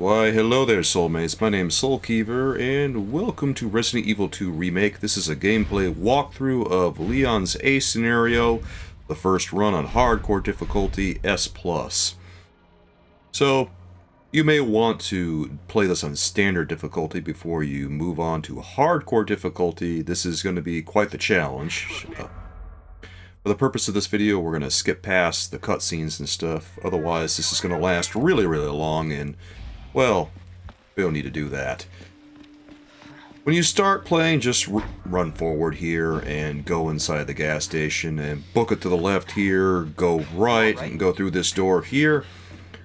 Why, hello there, soulmates. My name's Soulkeeper, and welcome to Resident Evil 2 Remake. This is a gameplay walkthrough of Leon's A scenario, the first run on hardcore difficulty, S+. So, you may want to play this on standard difficulty before you move on to hardcore difficulty. This is going to be quite the challenge. For the purpose of this video, we're going to skip past the cutscenes and stuff. Otherwise, this is going to last really long, and well, we don't need to do that. When you start playing, just run forward here and go inside the gas station and book it to the left here, go right and go through this door here,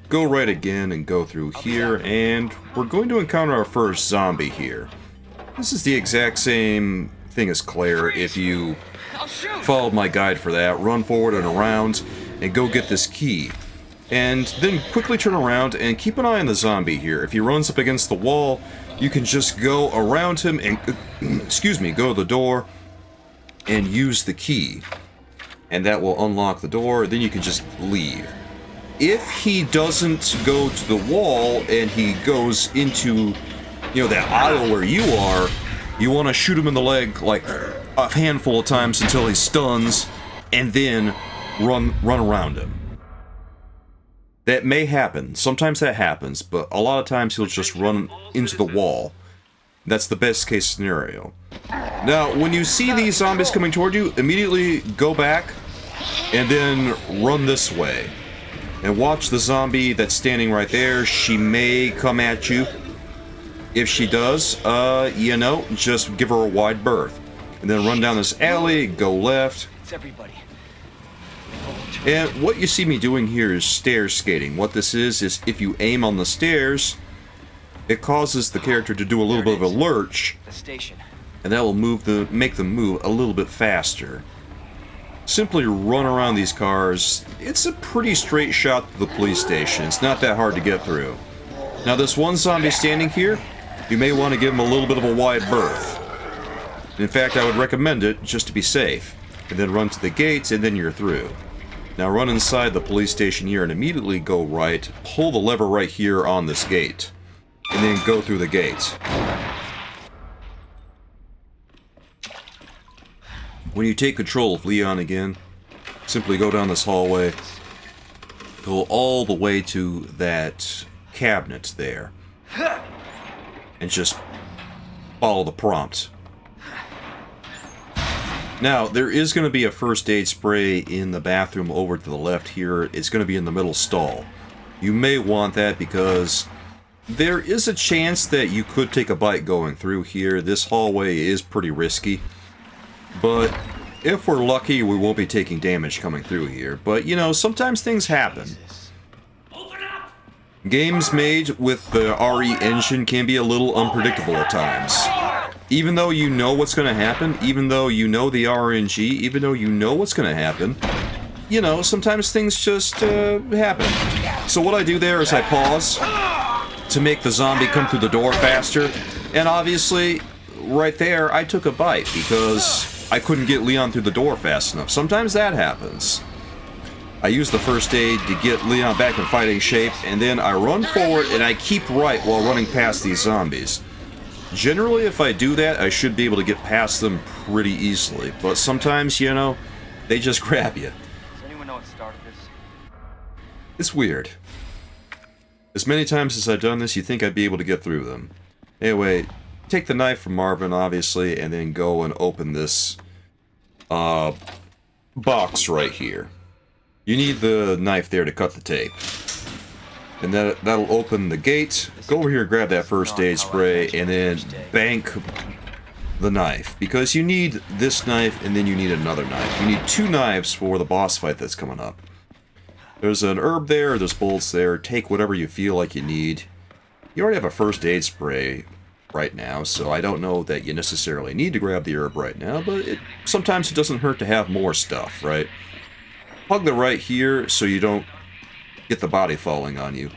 go right again and go through here, and we're going to encounter our first zombie here. This is the exact same thing as Claire. If you followed my guide for that, run forward and around and go get this key. And then quickly turn around and keep an eye on the zombie here. If he runs up against the wall, you can just go around him and, go to the door and use the key. And that will unlock the door, then you can just leave. If he doesn't go to the wall and he goes into, that aisle where you are, you want to shoot him in the leg like a handful of times until he stuns, and then run around him. That may happen. Sometimes that happens, but a lot of times he'll just run into the wall. That's the best case scenario. Now, when you see these zombies coming toward you, immediately go back and then run this way. And watch the zombie that's standing right there. She may come at you. If she does, just give her a wide berth. And then run down this alley, go left. It's everybody. And what you see me doing here is stair skating. What this is if you aim on the stairs, it causes the character to do a little bit of a lurch, the station. and that will make them move a little bit faster. Simply run around these cars. It's a pretty straight shot to the police station. It's not that hard to get through. Now this one zombie standing here, you may want to give him a little bit of a wide berth. In fact, I would recommend it just to be safe. And then run to the gates, and then you're through. Now run inside the police station here and immediately go right, pull the lever right here on this gate, and then go through the gates. When you take control of Leon again, simply go down this hallway, go all the way to that cabinet there, and just follow the prompt. Now, there is going to be a first aid spray in the bathroom over to the left here. It's going to be in the middle stall. You may want that because there is a chance that you could take a bite going through here. This hallway is pretty risky. But if we're lucky, we won't be taking damage coming through here. But, sometimes things happen. Games made with the RE engine can be a little unpredictable at times. Even though you know what's going to happen, even though you know the RNG, even though you know what's going to happen, sometimes things just happen. So what I do there is I pause to make the zombie come through the door faster, and obviously, right there, I took a bite because I couldn't get Leon through the door fast enough. Sometimes that happens. I use the first aid to get Leon back in fighting shape, and then I run forward and I keep right while running past these zombies. Generally, if I do that, I should be able to get past them pretty easily, but sometimes, they just grab you. Does anyone know what started this? It's weird. As many times as I've done this, you think I'd be able to get through them. Anyway, take the knife from Marvin, obviously, and then go and open this box right here. You need the knife there to cut the tape. And that'll open the gate. Go over here and grab that first aid spray, and then bank the knife. Because you need this knife, and then you need another knife. You need two knives for the boss fight that's coming up. There's an herb there, there's bullets there. Take whatever you feel like you need. You already have a first aid spray right now, so I don't know that you necessarily need to grab the herb right now, but sometimes it doesn't hurt to have more stuff, right? Plug the right here so you don't get the body falling on you.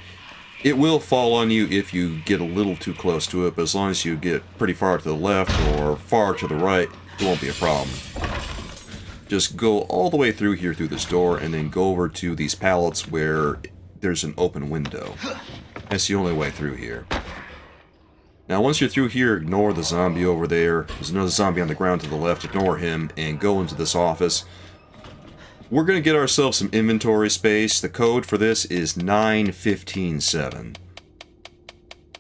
It will fall on you if you get a little too close to it, but as long as you get pretty far to the left or far to the right, it won't be a problem. Just go all the way through here through this door and then go over to these pallets where there's an open window. That's the only way through here. Now, once you're through here, ignore the zombie over there. There's another zombie on the ground to the left. Ignore him and go into this office. We're going to get ourselves some inventory space. The code for this is 9157.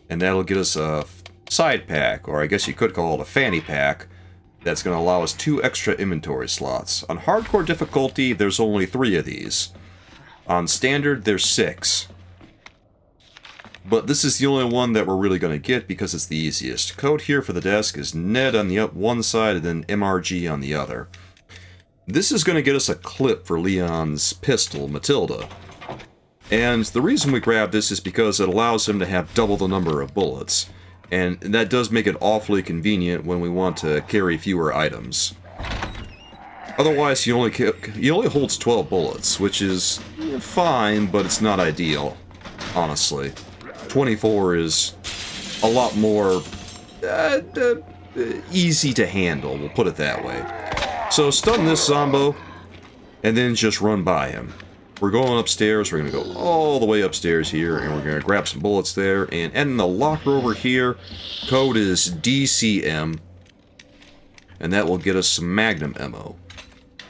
And that'll get us a side pack, or I guess you could call it a fanny pack, that's going to allow us 2 extra inventory slots. On hardcore difficulty, there's only 3 of these. On standard, there's 6. But this is the only one that we're really going to get because it's the easiest. Code here for the desk is Ned on the one side and then MRG on the other. This is going to get us a clip for Leon's pistol, Matilda. And the reason we grab this is because it allows him to have double the number of bullets. And that does make it awfully convenient when we want to carry fewer items. Otherwise, he only holds 12 bullets, which is fine, but it's not ideal, honestly. 24 is a lot more easy to handle, we'll put it that way. So stun this zombo, and then just run by him. We're going upstairs, we're going to go all the way upstairs here, and we're going to grab some bullets there, and in the locker over here, code is DCM, and that will get us some Magnum ammo.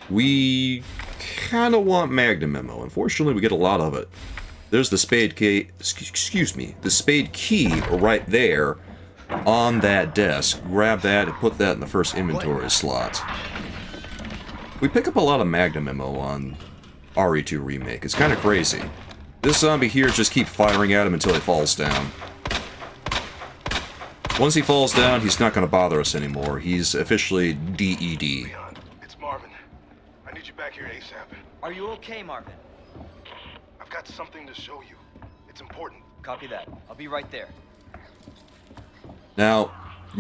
We kind of want Magnum ammo. Unfortunately, we get a lot of it. There's the spade key, excuse me, the spade key right there on that desk. Grab that and put that in the first inventory slot. We pick up a lot of Magnum ammo on RE2 Remake. It's kind of crazy. This zombie here just keeps firing at him until he falls down. Once he falls down, he's not going to bother us anymore. He's officially DED. Leon, it's Marvin. I need you back here ASAP. Are you okay, Marvin? I've got something to show you. It's important. Copy that. I'll be right there. Now,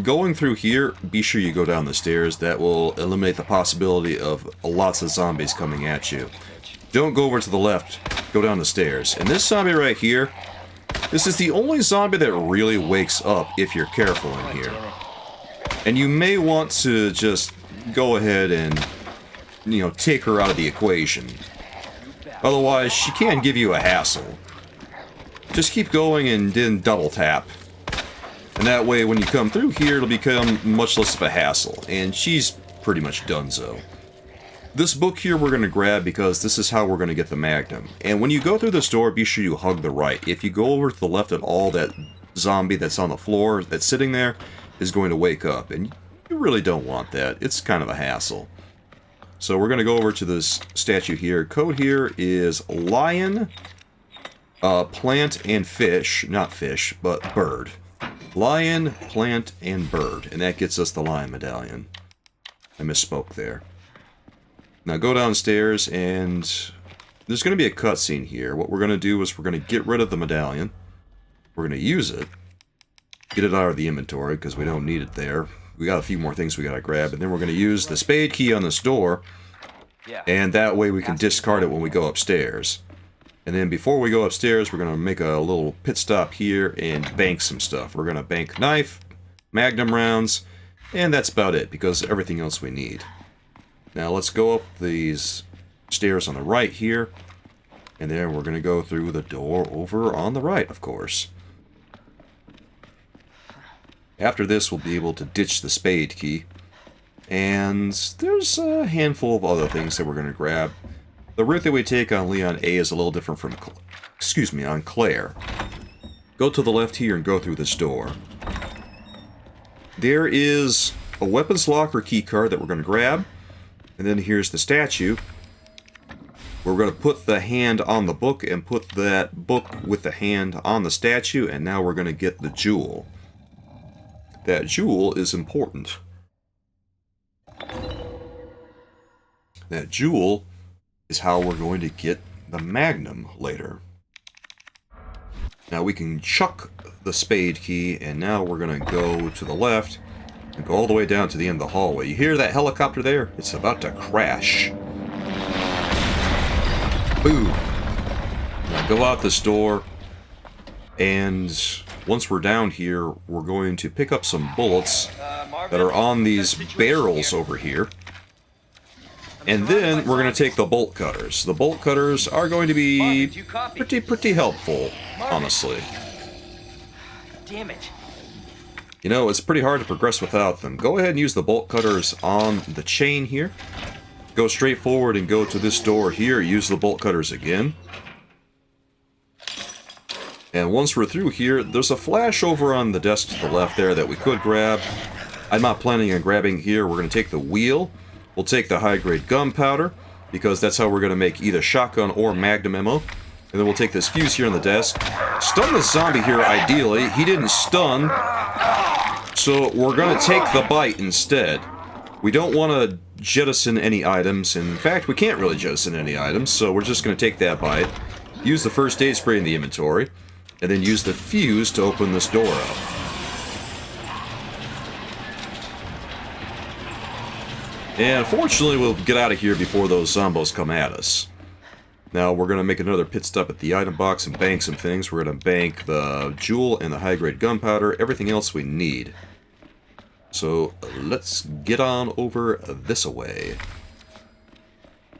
going through here, be sure you go down the stairs. That will eliminate the possibility of lots of zombies coming at you. Don't go over to the left. Go down the stairs. And this zombie right here, this is the only zombie that really wakes up if you're careful in here. And you may want to just go ahead and, you know, take her out of the equation. Otherwise, she can give you a hassle. Just keep going and then double tap. And that way, when you come through here, it'll become much less of a hassle. And she's pretty much donezo. This book here we're going to grab because this is how we're going to get the Magnum. And when you go through this door, be sure you hug the right. If you go over to the left at all, that zombie that's on the floor, that's sitting there, is going to wake up. And you really don't want that. It's kind of a hassle. So we're going to go over to this statue here. Code here is lion, plant, and fish. Not fish, but bird. Lion, plant, and bird. And that gets us the lion medallion. I misspoke there. Now go downstairs, and there's going to be a cutscene here. What we're going to do is we're going to get rid of the medallion. We're going to use it. Get it out of the inventory, because we don't need it there. We got a few more things we got to grab, and then we're going to use the spade key on this door. And that way we can discard it when we go upstairs. And then before we go upstairs, we're going to make a little pit stop here and bank some stuff. We're going to bank knife, Magnum rounds, and that's about it, because everything else we need. Now let's go up these stairs on the right here, and then we're going to go through the door over on the right, of course. After this, we'll be able to ditch the spade key. And there's a handful of other things that we're going to grab. The route that we take on Leon A is a little different from, on Claire. Go to the left here and go through this door. There is a weapons locker key card that we're going to grab. And then here's the statue. We're going to put the hand on the book and put that book with the hand on the statue. And now we're going to get the jewel. That jewel is important. That jewel is how we're going to get the Magnum later. Now we can chuck the spade key, and now we're going to go to the left and go all the way down to the end of the hallway. You hear that helicopter there? It's about to crash. Boom. Now go out this door, and once we're down here, we're going to pick up some bullets that are on these barrels over here. And then we're going to take the bolt cutters. The bolt cutters are going to be pretty helpful, honestly. Damn it. You know, it's pretty hard to progress without them. Go ahead and use the bolt cutters on the chain here. Go straight forward and go to this door here. Use the bolt cutters again. And once we're through here, there's a flash over on the desk to the left there that we could grab. I'm not planning on grabbing here. We're going to take the wheel. We'll take the high-grade gunpowder, because that's how we're going to make either shotgun or magnum ammo. And then we'll take this fuse here on the desk. Stun this zombie here, ideally. He didn't stun, so we're going to take the bite instead. We don't want to jettison any items. In fact, we can't really jettison any items, so we're just going to take that bite. Use the first aid spray in the inventory, and then use the fuse to open this door up. And fortunately, we'll get out of here before those zombos come at us. Now, we're going to make another pit stop at the item box and bank some things. We're going to bank the jewel and the high-grade gunpowder, everything else we need. So, let's get on over this-a-way.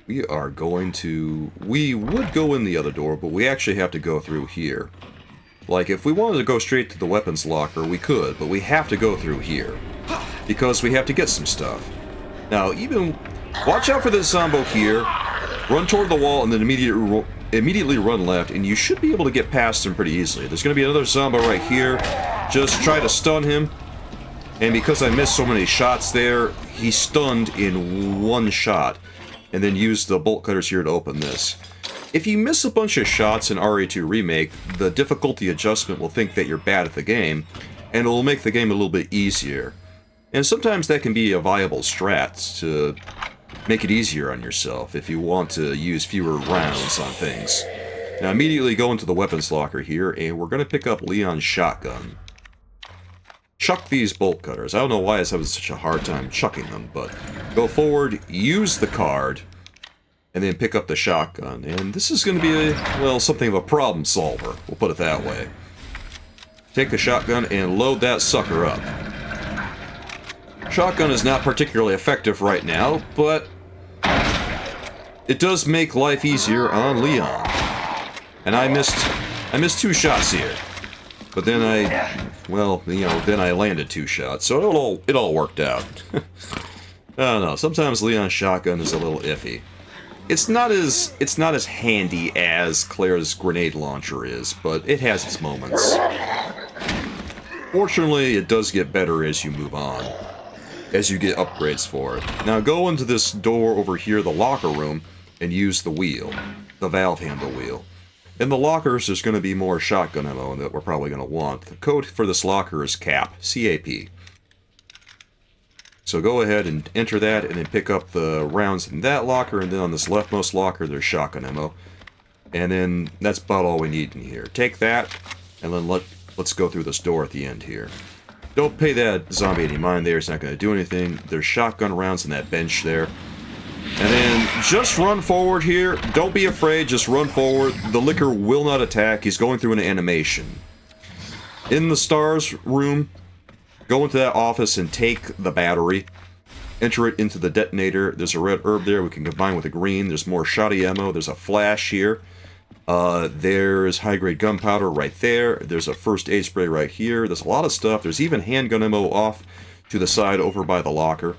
We are going to... We would go in the other door, but we actually have to go through here. Like, if we wanted to go straight to the weapons locker, we could, but we have to go through here. Because we have to get some stuff. Now, even... Watch out for this zombo here. Run toward the wall and then immediately run left, and you should be able to get past him pretty easily. There's going to be another zombo right here. Just try to stun him. And because I missed so many shots there, he's stunned in one shot. And then use the bolt cutters here to open this. If you miss a bunch of shots in RE2 Remake, the difficulty adjustment will think that you're bad at the game, and it will make the game a little bit easier. And sometimes that can be a viable strat to make it easier on yourself if you want to use fewer rounds on things. Now immediately go into the weapons locker here, and we're going to pick up Leon's shotgun. Chuck these bolt cutters. I don't know why I was having such a hard time chucking them, but go forward, use the card, and then pick up the shotgun. And this is going to be, well, something of a problem solver. We'll put it that way. Take the shotgun and load that sucker up. Shotgun is not particularly effective right now, but it does make life easier on Leon. And I missed 2 shots here. But then then I landed 2 shots, so it all worked out. I don't know, sometimes Leon's shotgun is a little iffy. It's not as handy as Claire's grenade launcher is, but it has its moments. Fortunately, it does get better as you move on, as you get upgrades for it. Now go into this door over here, the locker room, and use the wheel, the valve handle wheel. In the lockers, there's going to be more shotgun ammo that we're probably going to want. The code for this locker is CAP, C-A-P. So go ahead and enter that, and then pick up the rounds in that locker, and then on this leftmost locker, there's shotgun ammo. And then that's about all we need in here. Take that, and then let's go through this door at the end here. Don't pay that zombie any mind there, it's not going to do anything. There's shotgun rounds in that bench there. And then just run forward here. Don't be afraid, just run forward. The licker will not attack. He's going through an animation. In the stars room, go into that office and take the battery. Enter it into the detonator. There's a red herb there we can combine with a green. There's more shoddy ammo. There's a flash here. There's high-grade gunpowder right there. There's a first aid spray right here. There's a lot of stuff. There's even handgun ammo off to the side over by the locker,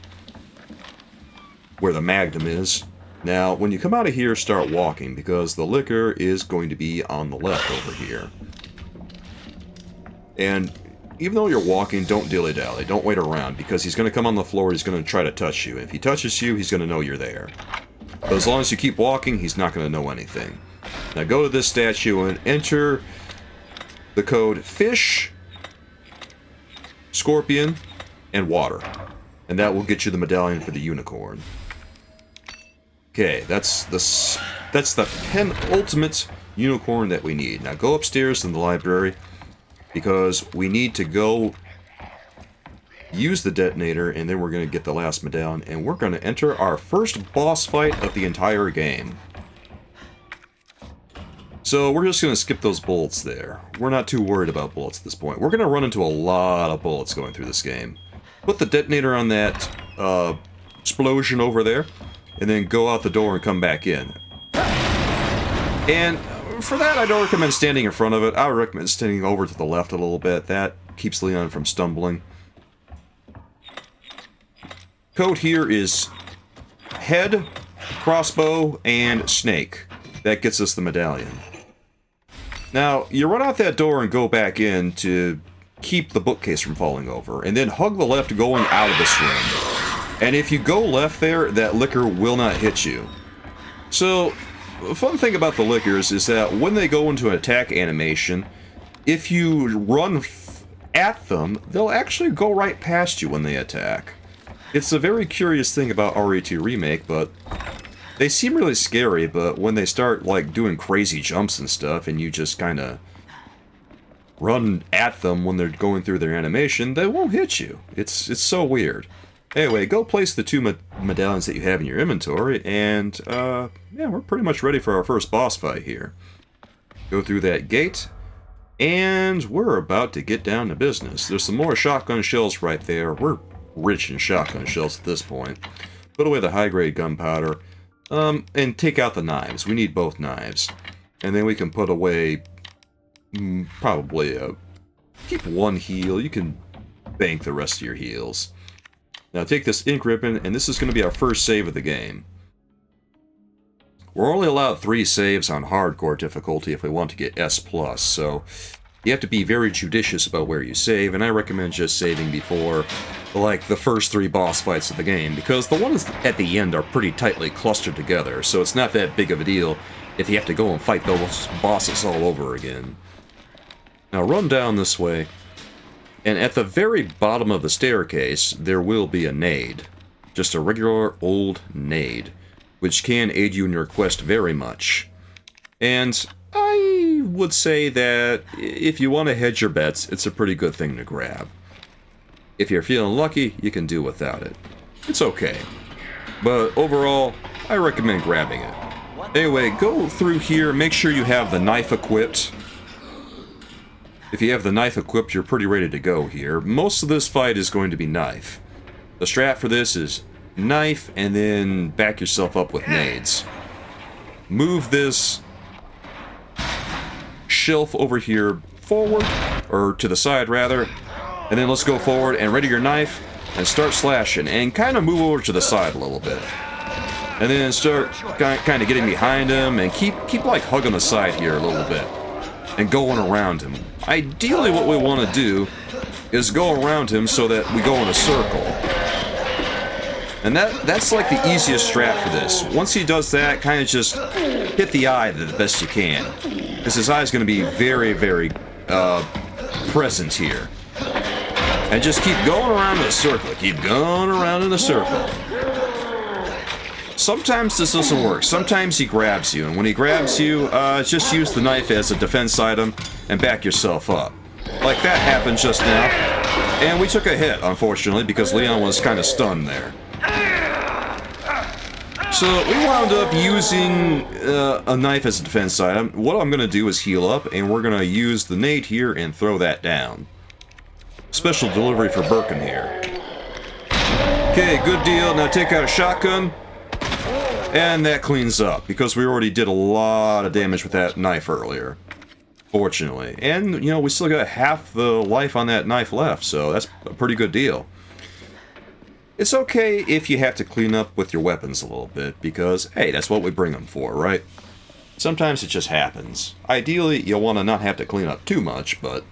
where the magnum is. Now, when you come out of here, start walking, because the liquor is going to be on the left over here. And even though you're walking, don't dilly-dally. Don't wait around, because he's going to come on the floor, he's going to try to touch you. If he touches you, he's going to know you're there. But as long as you keep walking, he's not going to know anything. Now go to this statue and enter the code fish, scorpion, and water. And that will get you the medallion for the unicorn. Okay, that's the penultimate unicorn that we need. Now go upstairs in the library, because we need to go use the detonator, and then we're going to get the last medallion, and we're going to enter our first boss fight of the entire game. So we're just going to skip those bullets there. We're not too worried about bullets at this point. We're going to run into a lot of bullets going through this game. Put the detonator on that explosion over there, and then go out the door and come back in. And For that, I don't recommend standing in front of it. I would recommend standing over to the left a little bit. That keeps Leon from stumbling. Code here is head, crossbow, and snake. That gets us the medallion. Now, you run out that door and go back in to keep the bookcase from falling over, and then hug the left going out of this room. And if you go left there, that liquor will not hit you. So, the fun thing about the liquors is that when they go into an attack animation, if you run at them, they'll actually go right past you when they attack. It's a very curious thing about RE2 Remake, but they seem really scary, but when they start, like, doing crazy jumps and stuff, and you just kind of run at them when they're going through their animation, they won't hit you. It's so weird. Anyway, go place the two medallions that you have in your inventory, and, yeah, we're pretty much ready for our first boss fight here. Go through that gate, and we're about to get down to business. There's some more shotgun shells right there. We're rich in shotgun shells at this point. Put away the high-grade gunpowder, and take out the knives. We need both knives. And then we can put away, probably, keep one heal. You can bank the rest of your heals. Now take this ink ribbon, and this is going to be our first save of the game. We're only allowed 3 saves on hardcore difficulty if we want to get S+, so you have to be very judicious about where you save, and I recommend just saving before, like, the first 3 boss fights of the game, because the ones at the end are pretty tightly clustered together, so it's not that big of a deal if you have to go and fight those bosses all over again. Now run down this way, and at the very bottom of the staircase, there will be a nade. Just a regular old nade, which can aid you in your quest very much. And I would say that if you want to hedge your bets, it's a pretty good thing to grab. If you're feeling lucky, you can do without it. It's okay. But overall, I recommend grabbing it. Anyway, go through here, make sure you have the knife equipped. If you have the knife equipped, you're pretty ready to go here. Most of this fight is going to be knife. The strat for this is knife, and then back yourself up with nades. Move this shelf over here forward, or to the side rather, and then let's go forward and ready your knife and start slashing, and kind of move over to the side a little bit. And then start kind of getting behind him, and keep like hugging the side here a little bit, and going around him. Ideally what we want to do is go around him so that we go in a circle. And that's like the easiest strat for this. Once he does that, kind of just hit the eye the best you can, because his eye is going to be very, very present here. And just keep going around in a circle. Keep going around in a circle. Sometimes this doesn't work. Sometimes he grabs you, and when he grabs you, just use the knife as a defense item and back yourself up. Like that happened just now. And we took a hit, unfortunately, because Leon was kind of stunned there. So we wound up using a knife as a defense item. What I'm going to do is heal up, and we're going to use the nade here and throw that down. Special delivery for Birkin here. Okay, good deal. Now take out a shotgun. And that cleans up, because we already did a lot of damage with that knife earlier. Fortunately. And, you know, we still got half the life on that knife left, so that's a pretty good deal. It's okay if you have to clean up with your weapons a little bit, because, hey, that's what we bring them for, right? Sometimes it just happens. Ideally, you'll want to not have to clean up too much, but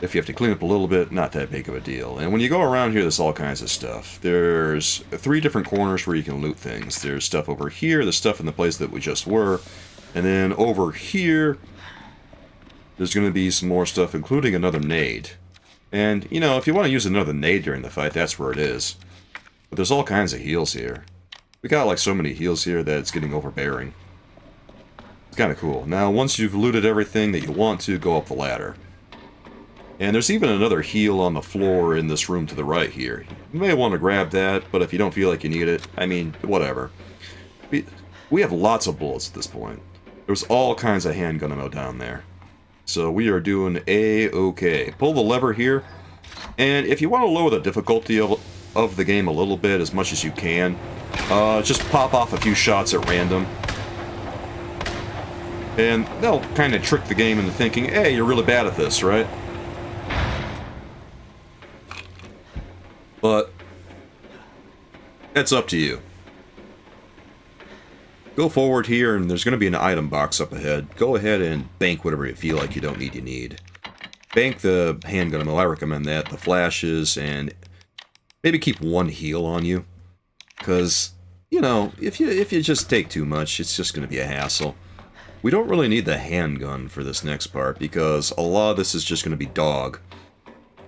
if you have to clean up a little bit, not that big of a deal. And when you go around here, there's all kinds of stuff. There's 3 different corners where you can loot things. There's stuff over here, there's stuff in the place that we just were, and then over here, there's going to be some more stuff, including another nade. And, you know, if you want to use another nade during the fight, that's where it is. But there's all kinds of heals here. We got, like, so many heals here that it's getting overbearing. It's kind of cool. Now, once you've looted everything that you want to, go up the ladder. And there's even another heal on the floor in this room to the right here. You may want to grab that, but if you don't feel like you need it, I mean, whatever. We have lots of bullets at this point. There's all kinds of handgun ammo down there. So we are doing A-okay. Pull the lever here, and if you want to lower the difficulty of the game a little bit, as much as you can, just pop off a few shots at random. And they'll kind of trick the game into thinking, hey, you're really bad at this, right? But that's up to you. Go forward here, and there's going to be an item box up ahead. Go ahead and bank whatever you feel like you don't need. Bank the handgun ammo, I recommend that, the flashes, and maybe keep one heal on you. Because, you know, if you just take too much, it's just going to be a hassle. We don't really need the handgun for this next part, because a lot of this is just going to be dog.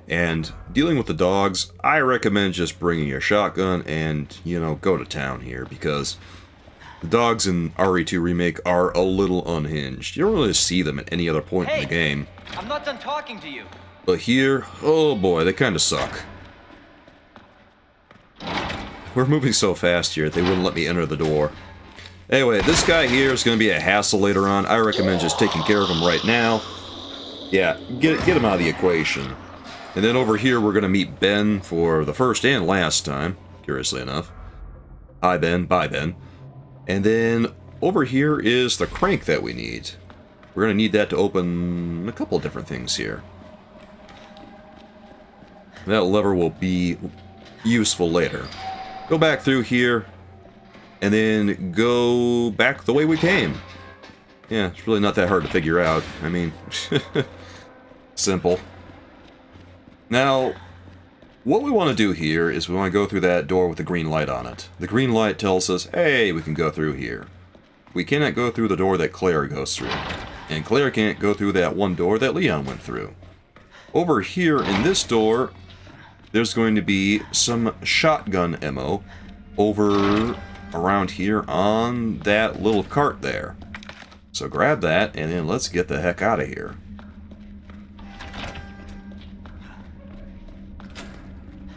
And dealing with the dogs, I recommend just bringing your shotgun and, you know, go to town here, because the dogs in RE2 Remake are a little unhinged. You don't really see them at any other point in the game. I'm not done talking to you. But here, oh boy, they kind of suck. We're moving so fast here, they wouldn't let me enter the door. Anyway, this guy here is going to be a hassle later on. I recommend just taking care of him right now. Yeah, get him out of the equation. And then over here, we're going to meet Ben for the first and last time, curiously enough. Hi, Ben. Bye, Ben. And then over here is the crank that we need. We're going to need that to open a couple of different things here. That lever will be useful later. Go back through here, and then go back the way we came. Yeah, it's really not that hard to figure out. I mean, simple. Now, what we want to do here is we want to go through that door with the green light on it. The green light tells us, hey, we can go through here. We cannot go through the door that Claire goes through. And Claire can't go through that one door that Leon went through. Over here in this door, there's going to be some shotgun ammo over around here on that little cart there. So grab that, and then let's get the heck out of here.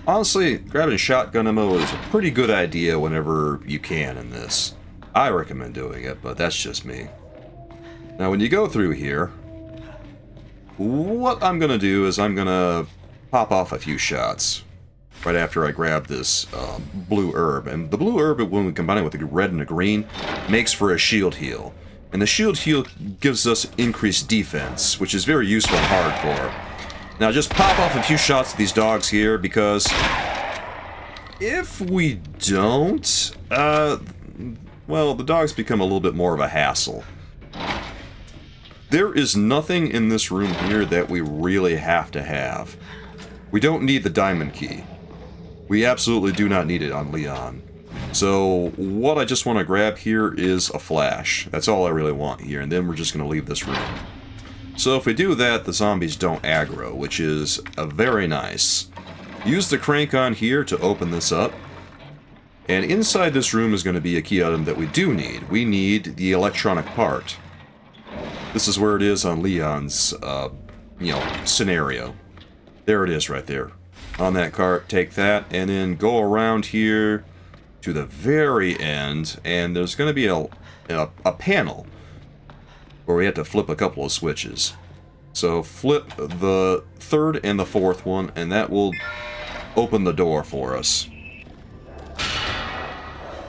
Honestly, grabbing shotgun ammo is a pretty good idea whenever you can in this. I recommend doing it, but that's just me. Now, when you go through here, what I'm going to do is I'm going to pop off a few shots right after I grab this blue herb. And the blue herb, when we combine it with the red and the green, makes for a shield heal. And the shield heal gives us increased defense, which is very useful and hardcore. Now, just pop off a few shots at these dogs here, because if we don't, well, the dogs become a little bit more of a hassle. There is nothing in this room here that we really have to have. We don't need the diamond key. We absolutely do not need it on Leon. So what I just want to grab here is a flash. That's all I really want here, and then we're just going to leave this room. So if we do that, the zombies don't aggro, which is very nice. Use the crank on here to open this up. And inside this room is going to be a key item that we do need. We need the electronic part. This is where it is on Leon's, scenario. There it is right there. On that cart, take that, and then go around here to the very end, and there's going to be a panel where we have to flip a couple of switches. So flip the third and the fourth one, and that will open the door for us.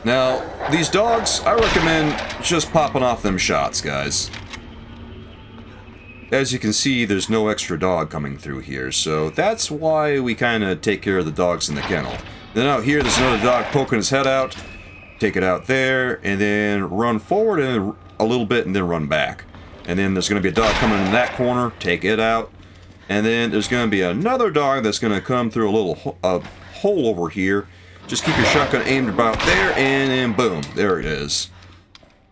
Now, these dogs, I recommend just popping off them shots, guys. As you can see, there's no extra dog coming through here, so that's why we kind of take care of the dogs in the kennel. Then out here, there's another dog poking his head out. Take it out there, and then run forward and a little bit, and then run back. And then there's going to be a dog coming in that corner. Take it out. And then there's going to be another dog that's going to come through a little hole over here. Just keep your shotgun aimed about there, and then boom, there it is.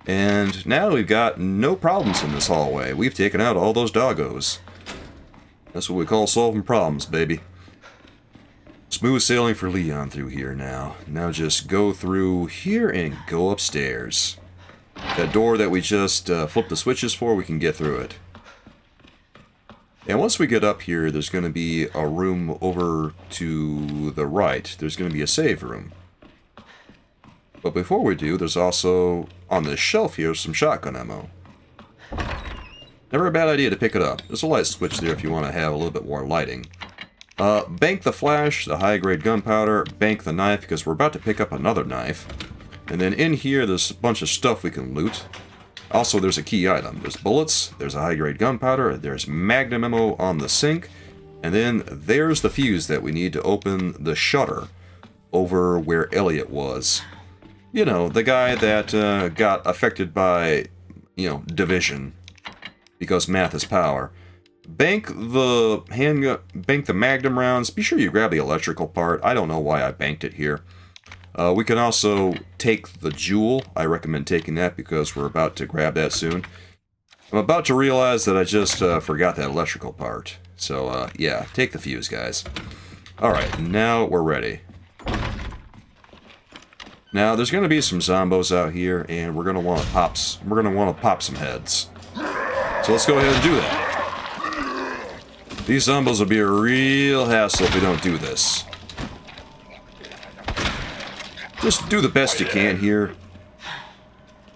And now we've got no problems in this hallway. We've taken out all those doggos. That's what we call solving problems, baby. Smooth sailing for Leon through here now. Now just go through here and go upstairs. That door that we just flipped the switches for, we can get through it. And once we get up here, there's going to be a room over to the right. There's going to be a save room. But before we do, there's also, on this shelf here, some shotgun ammo. Never a bad idea to pick it up. There's a light switch there if you want to have a little bit more lighting. Bank the flash, the high-grade gunpowder, bank the knife, because we're about to pick up another knife. And then in here, there's a bunch of stuff we can loot. Also, there's a key item. There's bullets, there's a high-grade gunpowder, there's magnum ammo on the sink, and then there's the fuse that we need to open the shutter over where Elliot was. You know, the guy that got affected by, you know, division, because math is power. Bank the handgun, bank the magnum rounds. Be sure you grab the electrical part. I don't know why I banked it here. We can also take the jewel. I recommend taking that because we're about to grab that soon. I'm about to realize that I just forgot that electrical part. So, yeah, take the fuse, guys. Alright, now we're ready. Now, there's going to be some zombos out here, and we're going to want to pop some heads. So let's go ahead and do that. These zombos will be a real hassle if we don't do this. Just do the best you can here.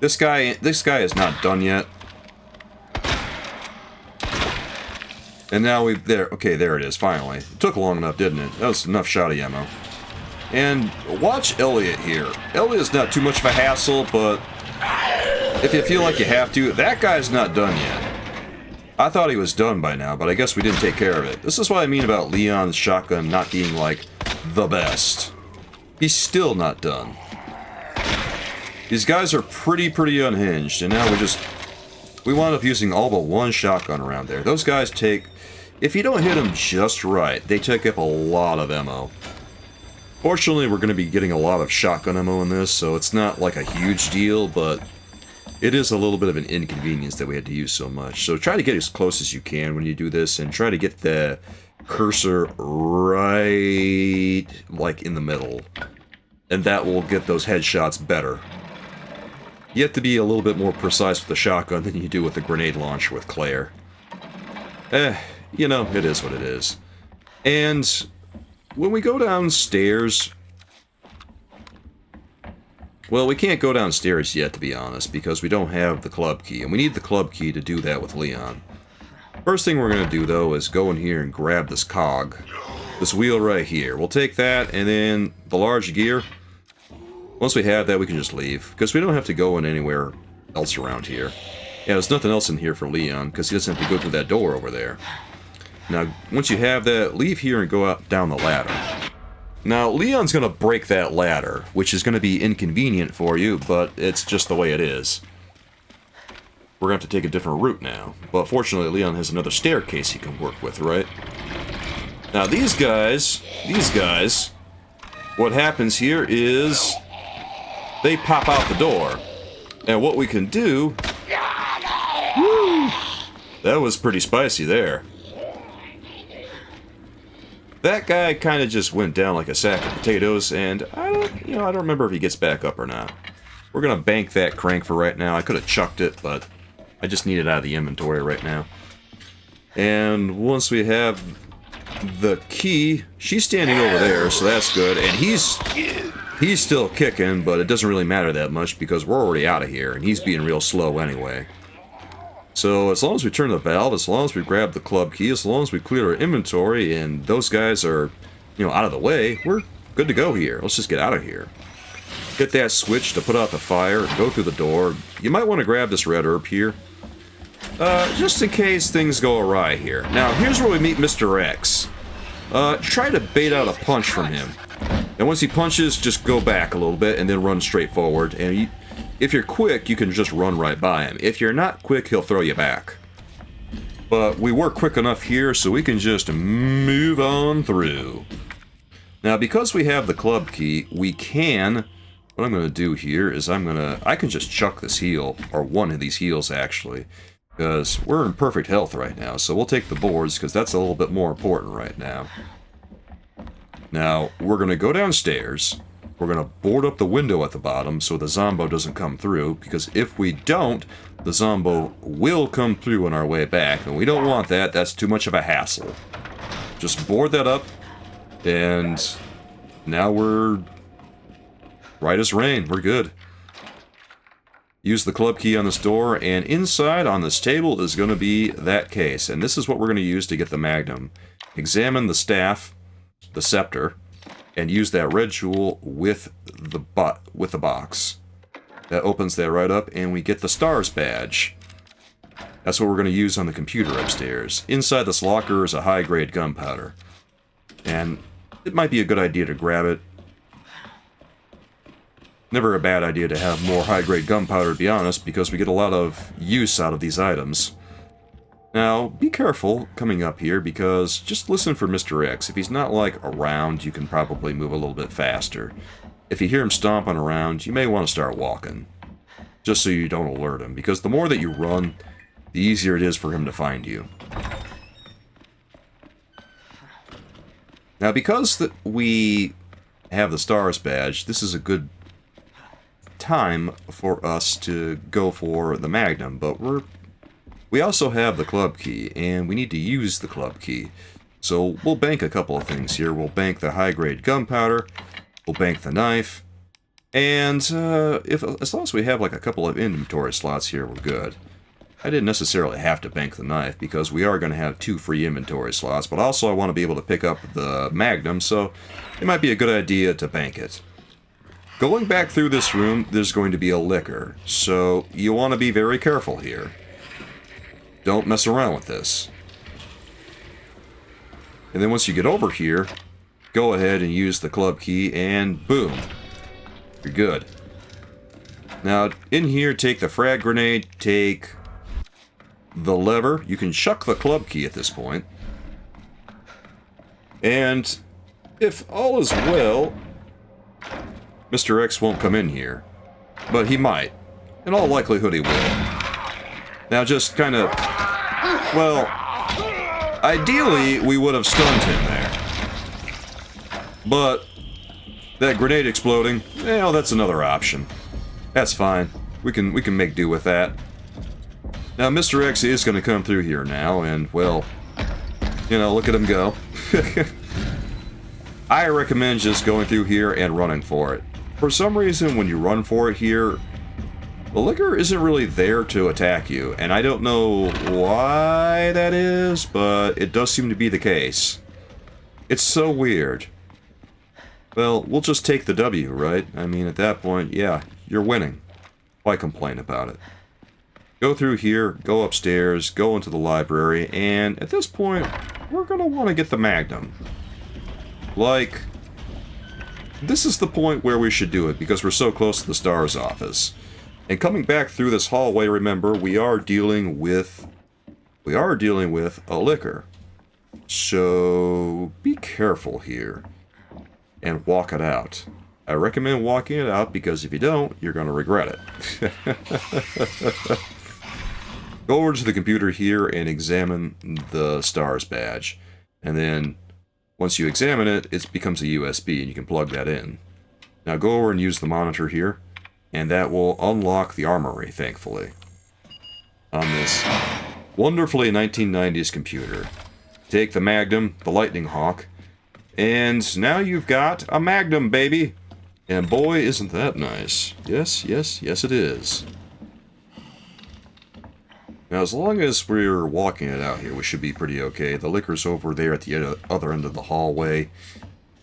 This guy is not done yet. And now okay, there it is, finally. It took long enough, didn't it? That was enough shotty ammo. And watch Elliot here. Elliot's not too much of a hassle, but if you feel like you have to, that guy's not done yet. I thought he was done by now, but I guess we didn't take care of it. This is what I mean about Leon's shotgun not being, like, the best. He's still not done. These guys are pretty unhinged, and now we wound up using all but one shotgun around there. Those guys take, if you don't hit them just right, they take up a lot of ammo. Fortunately, we're going to be getting a lot of shotgun ammo in this, so it's not like a huge deal, but it is a little bit of an inconvenience that we had to use so much. So try to get as close as you can when you do this, and try to get the cursor right, like, in the middle. And that will get those headshots better. You have to be a little bit more precise with the shotgun than you do with the grenade launcher with Claire. You know, it is what it is. And when we go downstairs... Well, we can't go downstairs yet, to be honest, because we don't have the club key. And we need the club key to do that with Leon. First thing we're going to do, though, is go in here and grab this cog. This wheel right here. We'll take that, and then the large gear. Once we have that, we can just leave, because we don't have to go in anywhere else around here. Yeah, there's nothing else in here for Leon, because he doesn't have to go through that door over there. Now, once you have that, leave here and go up down the ladder. Now, Leon's going to break that ladder, which is going to be inconvenient for you, but it's just the way it is. We're going to have to take a different route now. But fortunately, Leon has another staircase he can work with, right? Now, these guys, what happens here is they pop out the door. And what we can do... Woo, that was pretty spicy there. That guy kind of just went down like a sack of potatoes, and I don't remember if he gets back up or not. We're gonna bank that crank for right now. I could have chucked it, but I just need it out of the inventory right now. And once we have the key, she's standing over there, so that's good. And he's still kicking, but it doesn't really matter that much because we're already out of here, and he's being real slow anyway. So as long as we turn the valve, as long as we grab the club key, as long as we clear our inventory, and those guys are, out of the way, we're good to go here. Let's just get out of here. Hit that switch to put out the fire, go through the door. You might want to grab this red herb here. Just in case things go awry here. Now, here's where we meet Mr. X. Try to bait out a punch from him. And once he punches, just go back a little bit and then run straight forward. And if you're quick, you can just run right by him. If you're not quick, he'll throw you back. But we were quick enough here, so we can just move on through. Now, because we have the club key, we can... What I'm going to do here is I can just chuck this heal, or one of these heals, actually. Because we're in perfect health right now, so we'll take the boards, because that's a little bit more important right now. Now, we're going to go downstairs. We're going to board up the window at the bottom so the Zombo doesn't come through, because if we don't, the Zombo will come through on our way back, and we don't want that. That's too much of a hassle. Just board that up, and now we're right as rain. We're good. Use the club key on this door, and inside on this table is going to be that case, and this is what we're going to use to get the Magnum. Examine the staff, the scepter, and use that red jewel with the box. That opens that right up, and we get the STARS badge. That's what we're going to use on the computer upstairs. Inside this locker is a high-grade gunpowder. And it might be a good idea to grab it. Never a bad idea to have more high-grade gunpowder, to be honest, because we get a lot of use out of these items. Now, be careful coming up here, because just listen for Mr. X. If he's not, like, around, you can probably move a little bit faster. If you hear him stomping around, you may want to start walking. Just so you don't alert him, because the more that you run, the easier it is for him to find you. Now, because that we have the STARS badge, this is a good time for us to go for the Magnum, but we also have the club key, and we need to use the club key. So we'll bank a couple of things here. We'll bank the high-grade gunpowder, we'll bank the knife, and as long as we have like a couple of inventory slots here, we're good. I didn't necessarily have to bank the knife, because we are going to have 2 free inventory slots, but also I want to be able to pick up the Magnum, so it might be a good idea to bank it. Going back through this room, there's going to be a liquor, so you want to be very careful here. Don't mess around with this. And then once you get over here, go ahead and use the club key, and boom, you're good. Now, in here, take the frag grenade, take the lever. You can chuck the club key at this point. And if all is well, Mr. X won't come in here. But he might. In all likelihood, he will. Now, just kind of... well, ideally, we would have stunned him there. But that grenade exploding, well, that's another option. That's fine. We can make do with that. Now, Mr. X is going to come through here now, and, well, you know, look at him go. I recommend just going through here and running for it. For some reason, when you run for it here, the liquor isn't really there to attack you, and I don't know why that is, but it does seem to be the case. It's so weird. Well, we'll just take the W, right? I mean, at that point, yeah, you're winning. Why complain about it? Go through here, go upstairs, go into the library, and at this point, we're going to want to get the Magnum. Like, this is the point where we should do it, because we're so close to the STARS office. And coming back through this hallway, remember, we are dealing with a liquor. So, be careful here. And walk it out. I recommend walking it out, because if you don't, you're going to regret it. Go over to the computer here and examine the STARS badge. And then, once you examine it, it becomes a USB, and you can plug that in. Now go over and use the monitor here, and that will unlock the armory, thankfully, on this wonderfully 1990s computer. Take the Magnum, the Lightning Hawk, and now you've got a Magnum, baby! And boy, isn't that nice. Yes, yes, yes it is. Now, as long as we're walking it out here, we should be pretty okay. The liquor's over there at the other end of the hallway.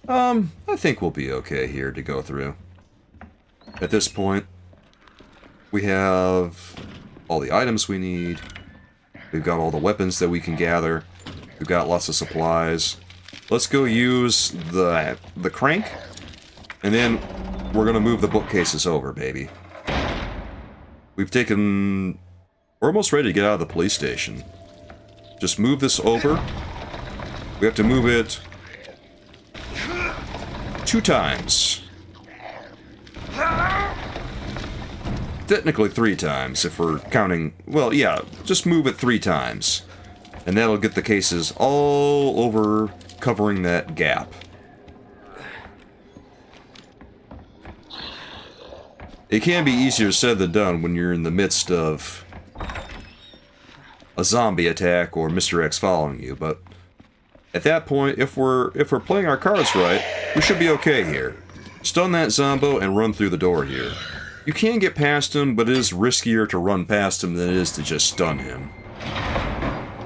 I think we'll be okay here to go through. At this point, we have all the items we need. We've got all the weapons that we can gather. We've got lots of supplies. Let's go use the crank, and then we're going to move the bookcases over, baby. We're almost ready to get out of the police station. Just move this over. We have to move it 2 times. Technically 3 times, if we're counting... well, yeah, just move it 3 times. And that'll get the cases all over, covering that gap. It can be easier said than done when you're in the midst of a zombie attack or Mr. X following you, but at that point, if we're playing our cards right, we should be okay here. Stun that zombo and run through the door here. You can get past him, but it is riskier to run past him than it is to just stun him.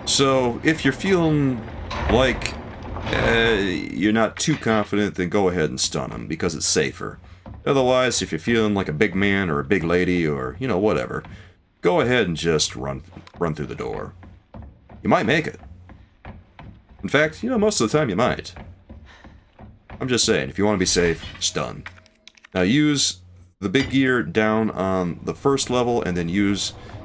So, if you're feeling like you're not too confident, then go ahead and stun him, because it's safer. Otherwise, if you're feeling like a big man or a big lady or, you know, whatever, go ahead and just run through the door. You might make it. In fact, you know, most of the time you might. I'm just saying, if you want to be safe, stun. Now use the big gear down on the first level, and then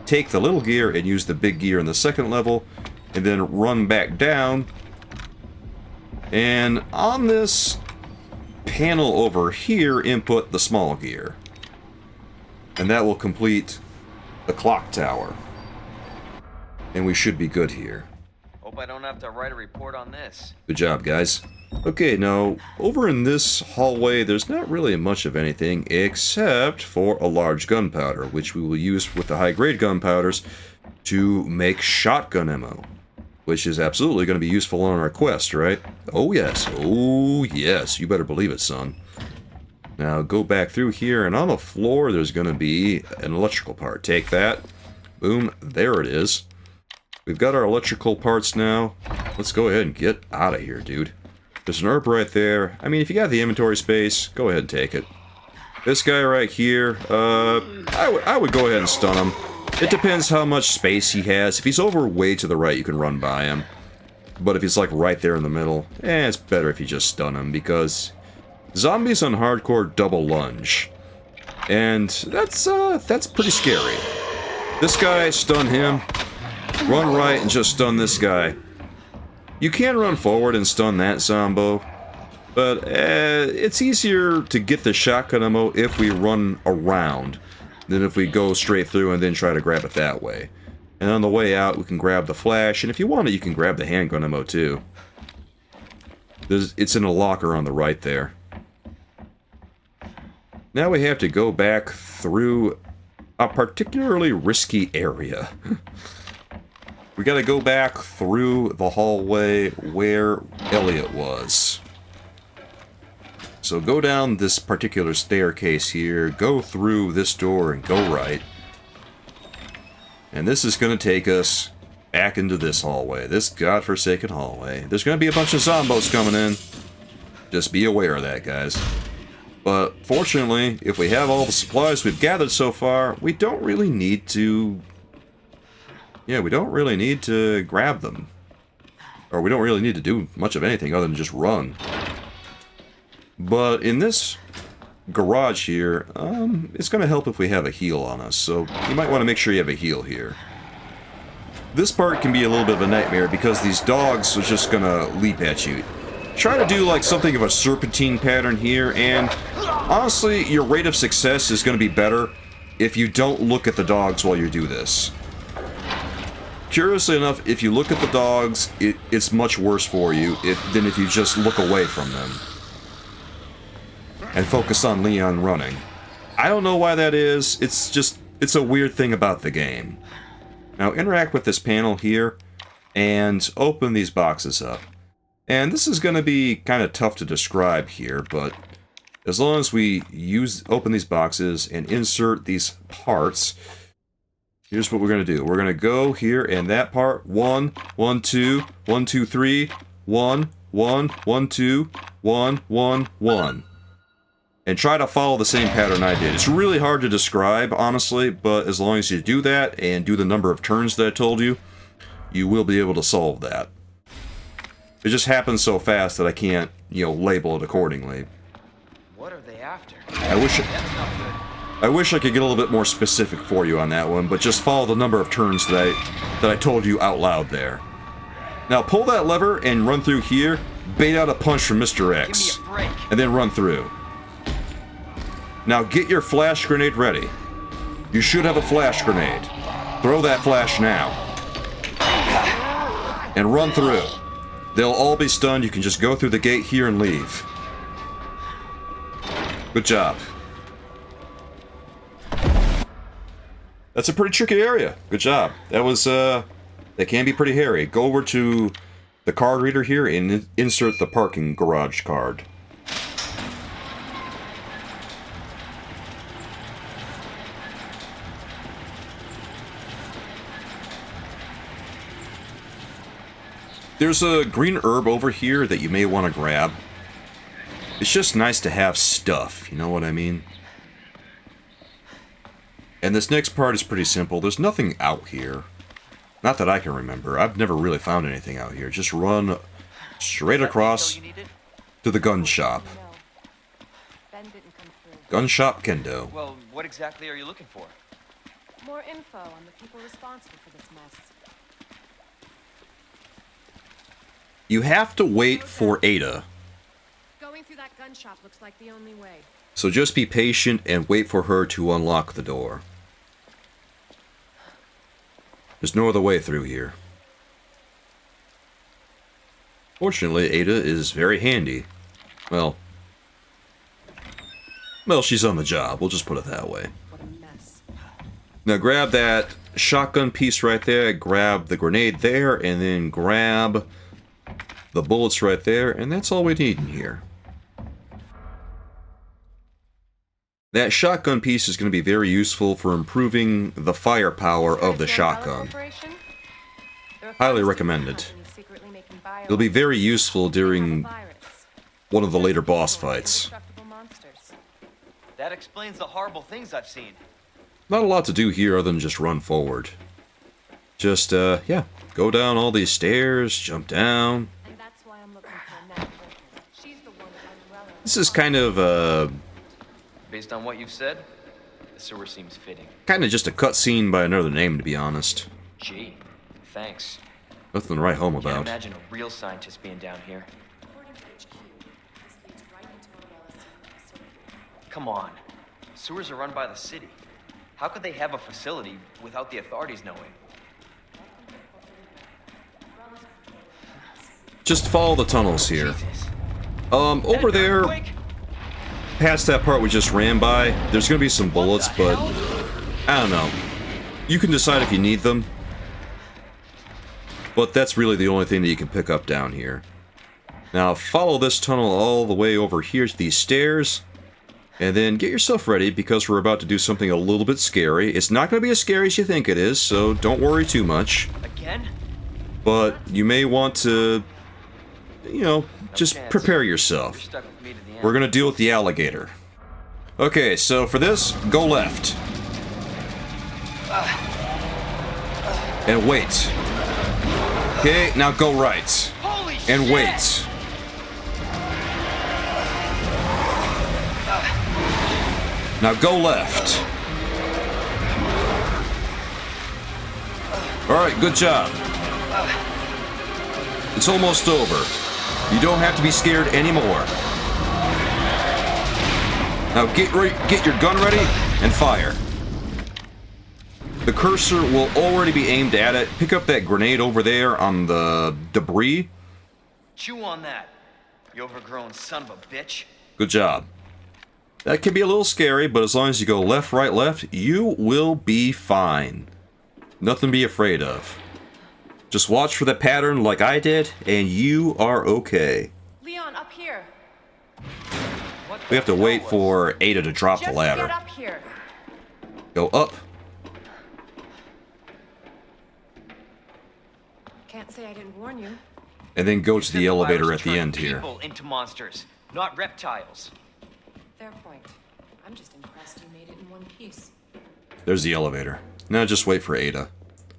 take the little gear and use the big gear in the second level, and then run back down. And on this panel over here, input the small gear. And that will complete the clock tower. And we should be good here. Hope I don't have to write a report on this. Good job, guys. Okay, now, over in this hallway, there's not really much of anything except for a large gunpowder, which we will use with the high-grade gunpowders to make shotgun ammo, which is absolutely going to be useful on our quest, right? Oh, yes. Oh, yes. You better believe it, son. Now, go back through here, and on the floor, there's going to be an electrical part. Take that. Boom. There it is. We've got our electrical parts now. Let's go ahead and get out of here, dude. There's an herb right there. I mean, if you got the inventory space, go ahead and take it. This guy right here, I would go ahead and stun him. It depends how much space he has. If he's over way to the right, you can run by him. But if he's like right there in the middle, it's better if you just stun him, because zombies on hardcore double lunge. And that's pretty scary. This guy, stun him. Run right and just stun this guy. You can run forward and stun that zombo, but it's easier to get the shotgun ammo if we run around than if we go straight through and then try to grab it that way. And on the way out, we can grab the flash, and if you want it, you can grab the handgun ammo too. It's in a locker on the right there. Now we have to go back through a particularly risky area. We gotta go back through the hallway where Elliot was. So go down this particular staircase here, go through this door and go right. And this is gonna take us back into this hallway, this godforsaken hallway. There's gonna be a bunch of zombos coming in. Just be aware of that, guys. But fortunately, if we have all the supplies we've gathered so far, we don't really need to... Yeah, we don't really need to grab them. Or we don't really need to do much of anything other than just run. But in this garage here, it's going to help if we have a heal on us. So you might want to make sure you have a heal here. This part can be a little bit of a nightmare because these dogs are just going to leap at you. Try to do like something of a serpentine pattern here, and honestly, your rate of success is going to be better if you don't look at the dogs while you do this. Curiously enough, if you look at the dogs, it's much worse for you than if you just look away from them. And focus on Leon running. I don't know why that is, it's a weird thing about the game. Now interact with this panel here, and open these boxes up. And this is going to be kind of tough to describe here, but as long as we open these boxes and insert these parts... Here's what we're going to do. We're going to go here and that part. 1, 1, 2, 1, 2, 3, 1, 1, 1, 2, 1, 1, 1. And try to follow the same pattern I did. It's really hard to describe, honestly, but as long as you do that and do the number of turns that I told you, you will be able to solve that. It just happens so fast that I can't, label it accordingly. What are they after? I wish I could get a little bit more specific for you on that one, but just follow the number of turns that I told you out loud there. Now pull that lever and run through here, bait out a punch from Mr. X, and then run through. Now get your flash grenade ready. You should have a flash grenade. Throw that flash now. And run through. They'll all be stunned, you can just go through the gate here and leave. Good job. That's a pretty tricky area. Good job. That can be pretty hairy. Go over to the card reader here and insert the parking garage card. There's a green herb over here that you may want to grab. It's just nice to have stuff, you know what I mean? And this next part is pretty simple. There's nothing out here. Not that I can remember. I've never really found anything out here. Just run straight across to the gun shop. Gun shop Kendo. Well, what exactly are you looking for? More info on the people responsible for this mess. You have to wait for Ada. Going through that gun shop looks like the only way. So just be patient and wait for her to unlock the door. There's no other way through here. Fortunately, Ada is very handy. Well, she's on the job. We'll just put it that way. What a mess. Now grab that shotgun piece right there, grab the grenade there, and then grab the bullets right there, and that's all we need in here. That shotgun piece is going to be very useful for improving the firepower of the shotgun. Highly recommended. It'll be very useful during one of the later boss fights. That explains the horrible things I've seen. Not a lot to do here other than just run forward. Just, yeah, go down all these stairs, jump down. And that's why I'm looking for Nat Birkin. She's the one with umbrella. This is kind of, Based on what you've said, the sewer seems fitting. kind of just a cutscene by another name, to be honest. Gee, thanks. Nothing to write home Can't about. imagine a real scientist being down here. According to HQ, this leads right into Umbrella's facility. Come on. Sewers are run by the city. How could they have a facility without the authorities knowing? Just follow the tunnels here. Jesus. Over An there, earthquake? past that part we just ran by, there's gonna be some bullets, What the but hell? I don't know. You can decide if you need them. But that's really the only thing that you can pick up down here. Now follow this tunnel all the way over here to these stairs. And then get yourself ready because we're about to do something a little bit scary. It's not going to be as scary as you think it is, so don't worry too much. Again? But you may want to, you know, just chance. prepare You're yourself. stuck with me to the end. We're going to deal with the alligator. Okay, so for this, go left. And wait. Okay, now go right. Holy And shit! wait. Now go left. Alright, good job. It's almost over. You don't have to be scared anymore. Now get your gun ready and fire. The cursor will already be aimed at it. Pick up that grenade over there on the debris. Chew on that, you overgrown son of a bitch. Good job. That can be a little scary, but as long as you go left, right, left, you will be fine. Nothing to be afraid of. Just watch for the pattern like I did, and you are okay. Leon, up here. What We have to the wait hell was- for Ada to drop the Just ladder. get up here. Go up. Can't say I didn't warn you. And then go to Said the elevator virus at the turned end here. People into monsters, not reptiles. Fair point. I'm just impressed you made it in one piece. There's the elevator. Now just wait for Ada.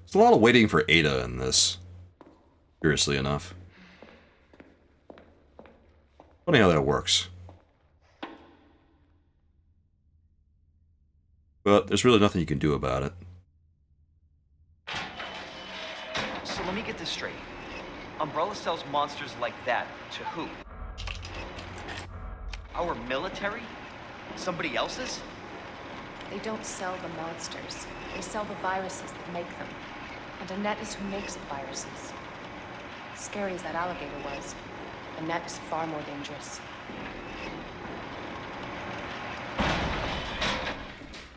There's a lot of waiting for Ada in this. Curiously enough. Funny how that works. But there's really nothing you can do about it. So let me get this straight. Umbrella sells monsters like that to who? Our military? Somebody else's? They don't sell the monsters. They sell the viruses that make them. And Annette is who makes the viruses. Scary as that alligator was, Annette is far more dangerous.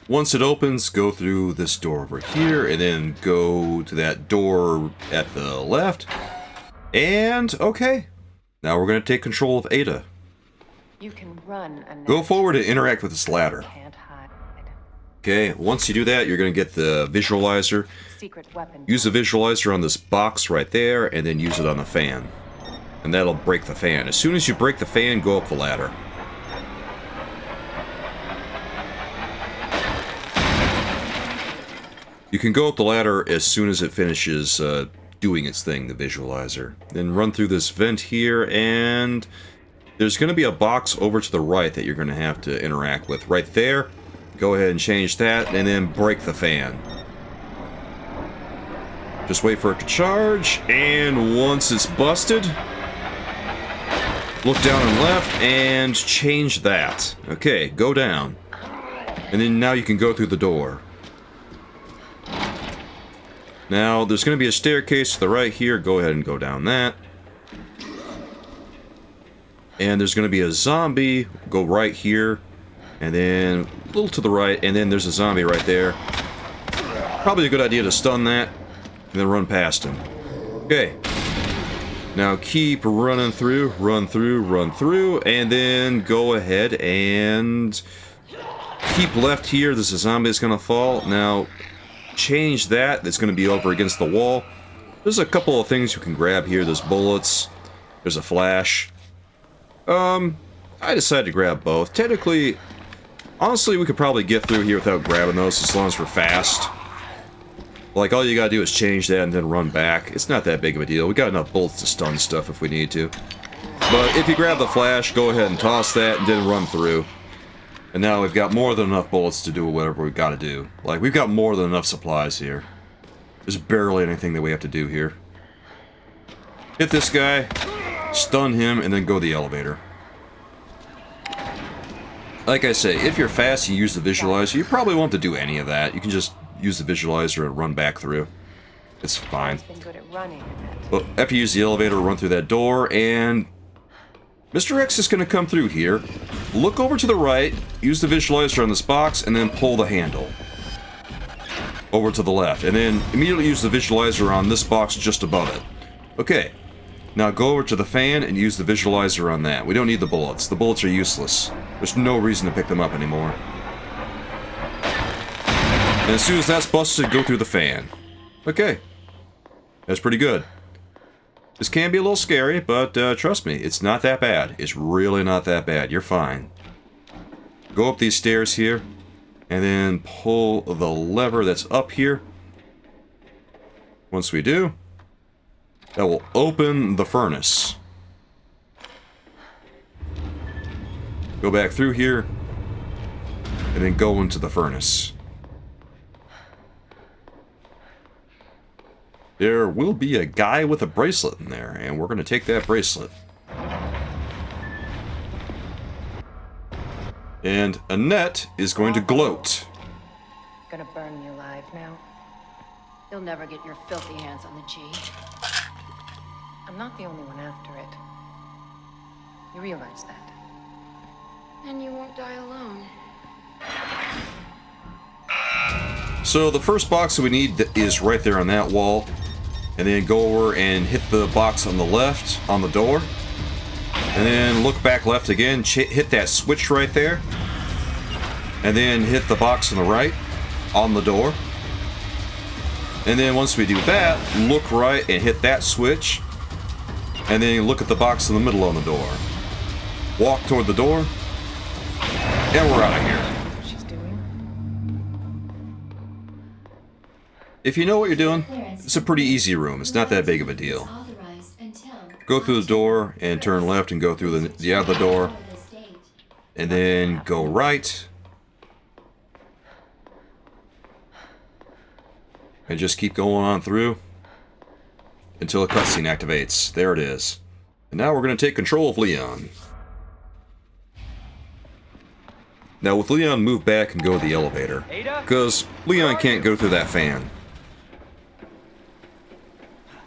Once it opens, go through this door over here, and then go to that door at the left. And, okay. Now we're going to take control of Ada. You can run, Annette. Go forward and interact with this ladder. Can't hide. Okay, once you do that, you're going to get the visualizer. Secret weapon. Use the visualizer on this box right there, and then use it on the fan. And that'll break the fan. As soon as you break the fan, go up the ladder. You can go up the ladder as soon as it finishes doing its thing, the visualizer. Then run through this vent here, and there's going to be a box over to the right that you're going to have to interact with. Right there. Go ahead and change that, and then break the fan. Just wait for it to charge, and once it's busted, look down and left, and change that. Okay, go down. And then now you can go through the door. Now, there's going to be a staircase to the right here. Go ahead and go down that. And there's going to be a zombie. Go right here. And then a little to the right. And then there's a zombie right there. Probably a good idea to stun that. And then run past him. Okay. Now keep running through. Run through. Run through. And then go ahead and keep left here. There's a zombie that's going to fall. Now change that. That's going to be over against the wall. There's a couple of things you can grab here. There's bullets. There's a flash. I decided to grab both. Technically, honestly, we could probably get through here without grabbing those as long as we're fast. Like, all you gotta do is change that and then run back. It's not that big of a deal. We got enough bullets to stun stuff if we need to. But if you grab the flash, go ahead and toss that and then run through. And now we've got more than enough bullets to do whatever we've got to do. Like, we've got more than enough supplies here. There's barely anything that we have to do here. Hit this guy, stun him, and then go to the elevator. Like I say, if you're fast and you use the visualizer, you probably won't have to do any of that. You can just use the visualizer and run back through. It's fine. But after you use the elevator, run through that door, and Mr. X is going to come through here, look over to the right, use the visualizer on this box, and then pull the handle over to the left, and then immediately use the visualizer on this box just above it. Okay, now go over to the fan and use the visualizer on that. We don't need the bullets. The bullets are useless. There's no reason to pick them up anymore. And as soon as that's busted, go through the fan. Okay, that's pretty good. This can be a little scary, but trust me, it's not that bad. It's really not that bad. You're fine. Go up these stairs here, and then pull the lever that's up here. Once we do, that will open the furnace. Go back through here, and then go into the furnace. There will be a guy with a bracelet in there, and we're going to take that bracelet. And Annette is going to gloat. Gonna burn me alive now. You'll never get your filthy hands on the G. I'm not the only one after it. You realize that? And you won't die alone. So the first box that we need is right there on that wall. And then go over and hit the box on the left on the door. And then look back left again, hit that switch right there. And then hit the box on the right on the door. And then once we do that, look right and hit that switch. And then look at the box in the middle on the door. Walk toward the door. And we're out of here. If you know what you're doing, it's a pretty easy room. It's not that big of a deal. Go through the door and turn left and go through the other door. And then go right. And just keep going on through until a cutscene activates. There it is. And now we're going to take control of Leon. Now with Leon, move back and go to the elevator. Because Leon can't go through that fan.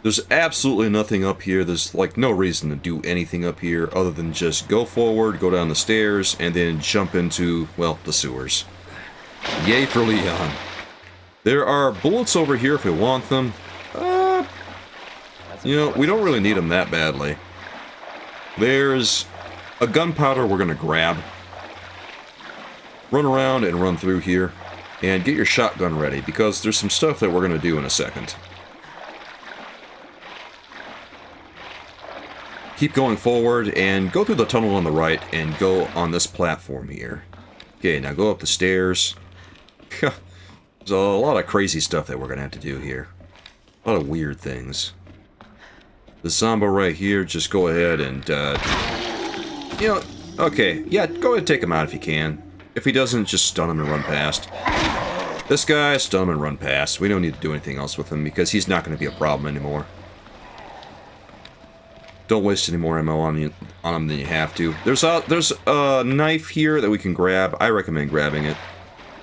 There's absolutely nothing up here. There's like no reason to do anything up here other than just go forward, go down the stairs, and then jump into, well, the sewers. Yay for Leon. There are bullets over here if we want them. You know, we don't really need them that badly. There's a gunpowder we're going to grab. Run around and run through here. And get your shotgun ready, because there's some stuff that we're going to do in a second. Keep going forward and go through the tunnel on the right and go on this platform here. Okay, now go up the stairs. There's a lot of crazy stuff that we're gonna have to do here. A lot of weird things. The Zombo right here, just go ahead and, you know, okay, yeah, go ahead and take him out if you can. If he doesn't, just stun him and run past. This guy, stun him and run past. We don't need to do anything else with him because he's not going to be a problem anymore. Don't waste any more ammo on him than you have to. There's a knife here that we can grab. I recommend grabbing it.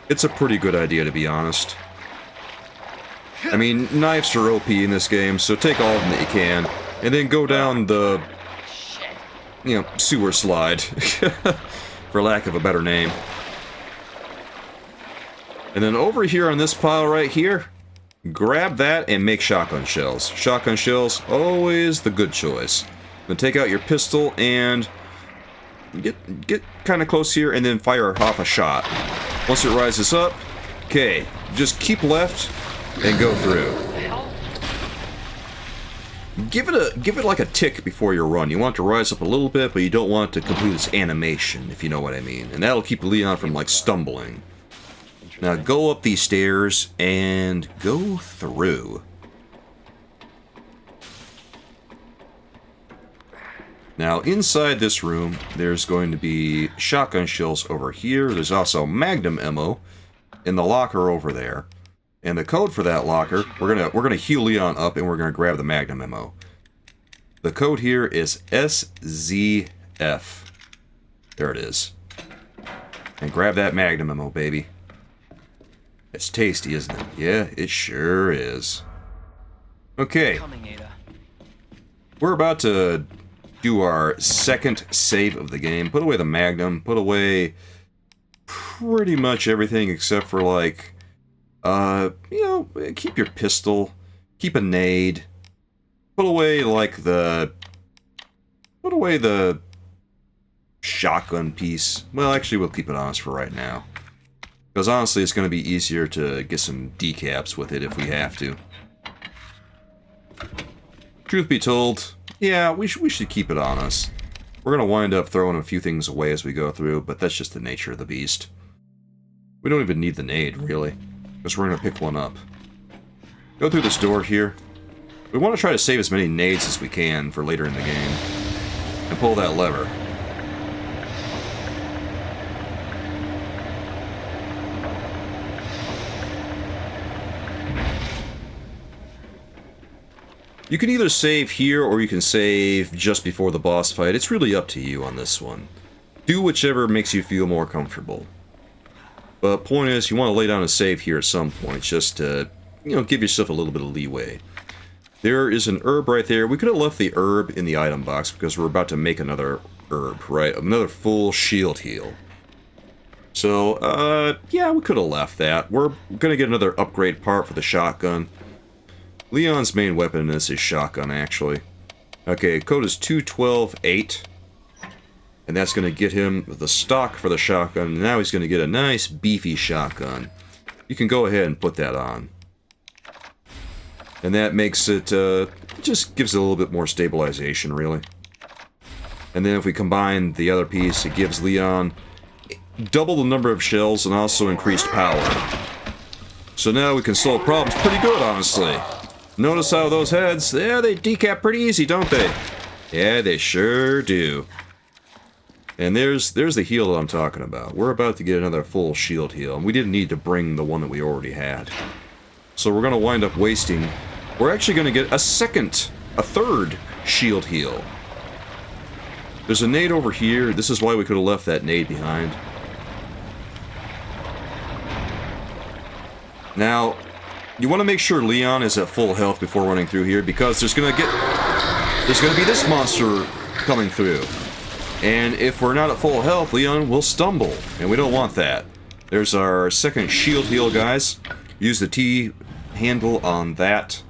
It's a pretty good idea, to be honest. I mean, knives are OP in this game, so take all of them that you can, and then go down the, you know, sewer slide, for lack of a better name. And then over here on this pile right here, grab that and make shotgun shells. Shotgun shells, always the good choice. Then take out your pistol and get kind of close here and then fire off a shot. Once it rises up, okay, just keep left and go through. Give it like a tick before you run. You want it to rise up a little bit, but you don't want it to complete its animation, if you know what I mean. And that'll keep Leon from like stumbling. Now go up these stairs and go through. Now inside this room, there's going to be shotgun shells over here. There's also magnum ammo in the locker over there. And the code for that locker, we're gonna heal Leon up and we're gonna grab the magnum ammo. The code here is SZF. There it is. And grab that magnum ammo, baby. It's tasty, isn't it? Yeah, it sure is. Okay. We're about to do our second save of the game. Put away the magnum. Put away pretty much everything except for, like, you know, keep your pistol. Keep a nade. Put away, like, put away the shotgun piece. Well, actually, we'll keep it on us for right now. Because honestly, it's going to be easier to get some decaps with it if we have to. Truth be told, yeah, we should keep it on us. We're going to wind up throwing a few things away as we go through, but that's just the nature of the beast. We don't even need the nade, really, because we're going to pick one up. Go through this door here. We want to try to save as many nades as we can for later in the game. And pull that lever. You can either save here, or you can save just before the boss fight. It's really up to you on this one. Do whichever makes you feel more comfortable. But point is, you want to lay down a save here at some point, just to, you know, give yourself a little bit of leeway. There is an herb right there. We could have left the herb in the item box, because we're about to make another herb, right? Another full shield heal. So, yeah, we could have left that. We're gonna get another upgrade part for the shotgun. Leon's main weapon in this is shotgun, actually. Okay, code is 2128. And that's going to get him the stock for the shotgun. Now he's going to get a nice, beefy shotgun. You can go ahead and put that on. And that makes it, just gives it a little bit more stabilization, really. And then if we combine the other piece, it gives Leon double the number of shells and also increased power. So now we can solve problems pretty good, honestly. Notice how those heads, yeah, they decap pretty easy, don't they? Yeah, they sure do. And there's the heal that I'm talking about. We're about to get another full shield heal, and we didn't need to bring the one that we already had. So we're going to wind up wasting... We're actually going to get a third shield heal. There's a nade over here. This is why we could have left that nade behind. Now... You want to make sure Leon is at full health before running through here, because there's gonna be this monster coming through. And if we're not at full health, Leon will stumble, and we don't want that. There's our second shield heal, guys. Use the T handle on that.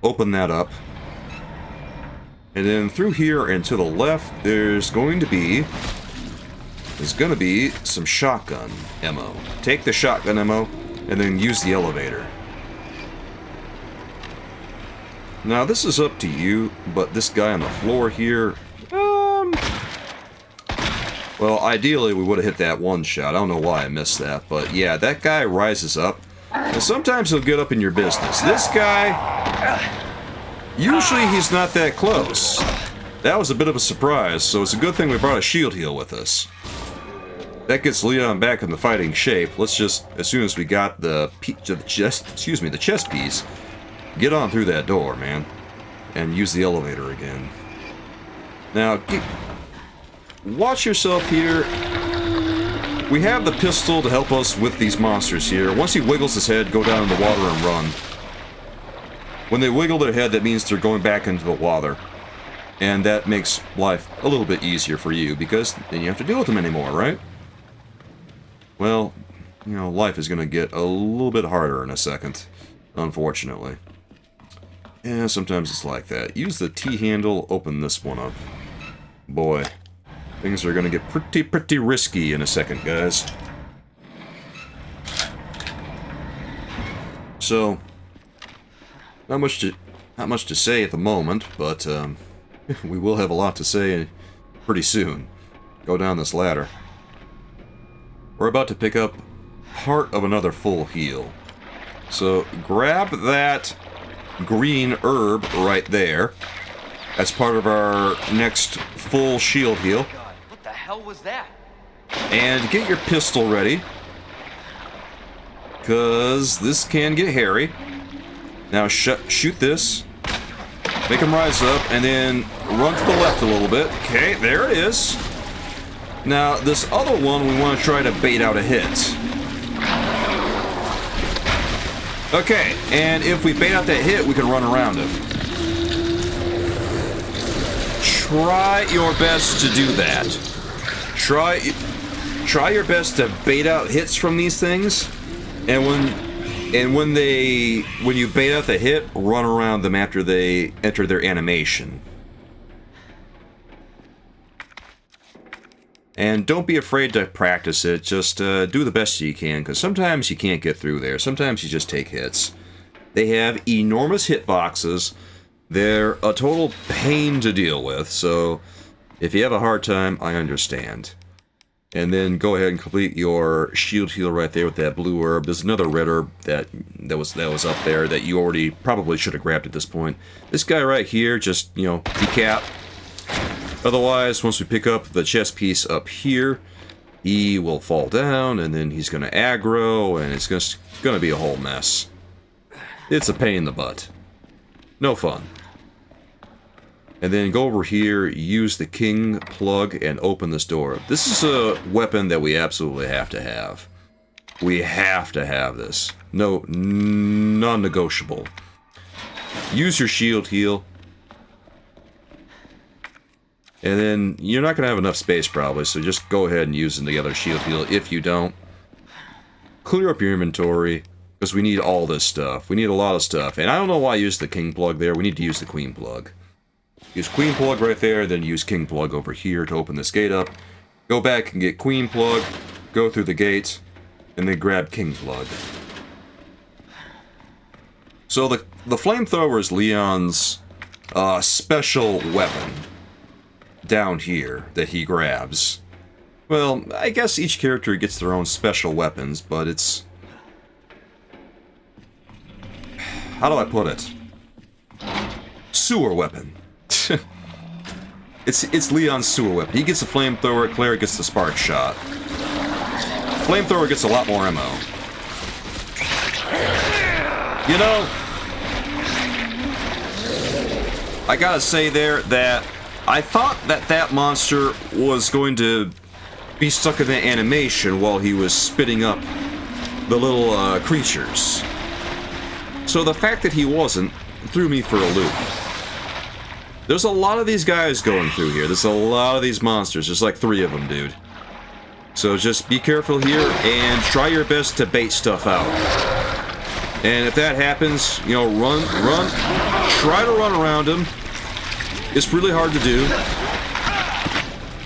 Open that up. And then through here and to the left, there's going to be some shotgun ammo. Take the shotgun ammo, and then use the elevator. Now this is up to you, but this guy on the floor here, Well, ideally, we would have hit that one shot. I don't know why I missed that, but yeah, that guy rises up, and sometimes he'll get up in your business. This guy, usually he's not that close. That was a bit of a surprise, so it's a good thing we brought a shield heal with us. That gets Leon back in the fighting shape. Let's just, as soon as we got the chest piece, get on through that door, man, and use the elevator again. Now, watch yourself here. We have the pistol to help us with these monsters here. Once he wiggles his head, go down in the water and run. When they wiggle their head, that means they're going back into the water. And that makes life a little bit easier for you, because then you have to deal with them anymore, right? Well, you know, life is going to get a little bit harder in a second, unfortunately. Yeah, sometimes it's like that. Use the T-handle, open this one up. Boy, things are going to get pretty risky in a second, guys. So, not much to say at the moment, but we will have a lot to say pretty soon. Go down this ladder. We're about to pick up part of another full heal. So grab that green herb right there. That's part of our next full shield heal. God, what the hell was that? And get your pistol ready, because this can get hairy. Now shoot this. Make him rise up, and then run to the left a little bit. Okay, there it is. Now, this other one, we want to try to bait out a hit. Okay, and if we bait out that hit, we can run around him. Try your best to do that. Try your best to bait out hits from these things, and when you bait out the hit, run around them after they enter their animation. And don't be afraid to practice it, just do the best you can, because sometimes you can't get through there, sometimes you just take hits. They have enormous hitboxes, they're a total pain to deal with, so if you have a hard time, I understand. And then go ahead and complete your shield heal right there with that blue herb. There's another red herb that was up there that you already probably should have grabbed at this point. This guy right here, just, you know, decap. Otherwise, once we pick up the chest piece up here, he will fall down, and then he's going to aggro, and it's going to be a whole mess. It's a pain in the butt. No fun. And then go over here, use the king plug, and open this door. This is a weapon that we absolutely have to have. We have to have this. No, non-negotiable. Use your shield heal. And then, you're not going to have enough space probably, so just go ahead and use the other shield heal if you don't. Clear up your inventory, because we need all this stuff. We need a lot of stuff. And I don't know why I used the king plug there. We need to use the queen plug. Use queen plug right there, then use king plug over here to open this gate up. Go back and get queen plug, go through the gate, and then grab king plug. So the flamethrower is Leon's special weapon down here that he grabs. Well, I guess each character gets their own special weapons, but it's... how do I put it? Sewer weapon. It's Leon's sewer weapon. He gets a flamethrower, Claire gets the spark shot. Flamethrower gets a lot more ammo. You know, I gotta say there that I thought that monster was going to be stuck in that animation while he was spitting up the little creatures. So the fact that he wasn't threw me for a loop. There's a lot of these guys going through here. There's a lot of these monsters. There's like 3 of them, dude. So just be careful here and try your best to bait stuff out. And if that happens, you know, run. Try to run around them. It's really hard to do.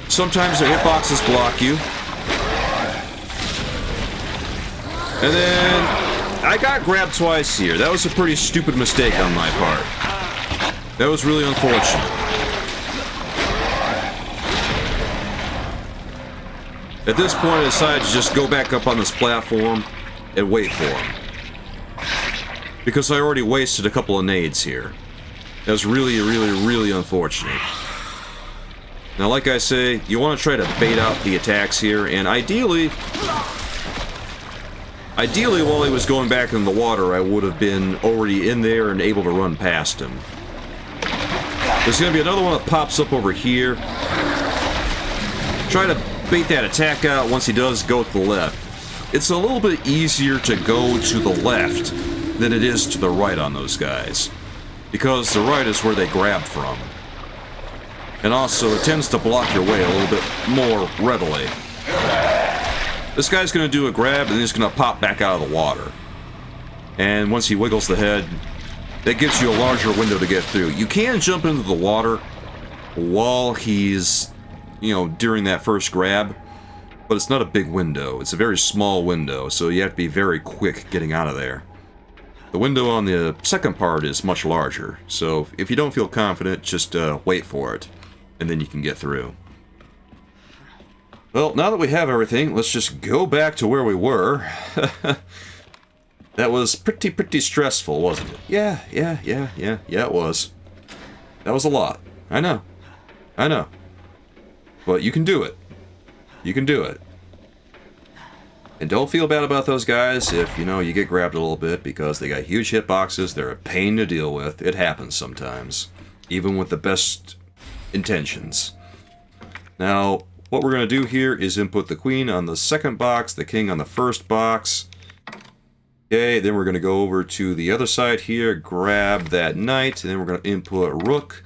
Sometimes their hitboxes block you. And then I got grabbed twice here. That was a pretty stupid mistake on my part. That was really unfortunate. At this point, I decided to just go back up on this platform and wait for him. Because I already wasted a couple of nades here. That was really, really, really unfortunate. Now, like I say, you want to try to bait out the attacks here, and ideally, while he was going back in the water, I would have been already in there and able to run past him. There's going to be another one that pops up over here. Try to bait that attack out once he does go to the left. It's a little bit easier to go to the left than it is to the right on those guys, because the right is where they grab from. And also, it tends to block your way a little bit more readily. This guy's going to do a grab, and he's going to pop back out of the water. And once he wiggles the head, that gives you a larger window to get through. You can jump into the water while he's, during that first grab, but it's not a big window. It's a very small window, so you have to be very quick getting out of there. The window on the second part is much larger, so if you don't feel confident, just wait for it, and then you can get through. Well, now that we have everything, let's just go back to where we were. That was pretty stressful, wasn't it? Yeah, it was. That was a lot. I know. But you can do it. You can do it. And don't feel bad about those guys if, you get grabbed a little bit, because they got huge hitboxes, they're a pain to deal with. It happens sometimes, even with the best intentions. Now, what we're going to do here is input the queen on the second box, the king on the first box. Okay, then we're going to go over to the other side here, grab that knight, and then we're going to input rook.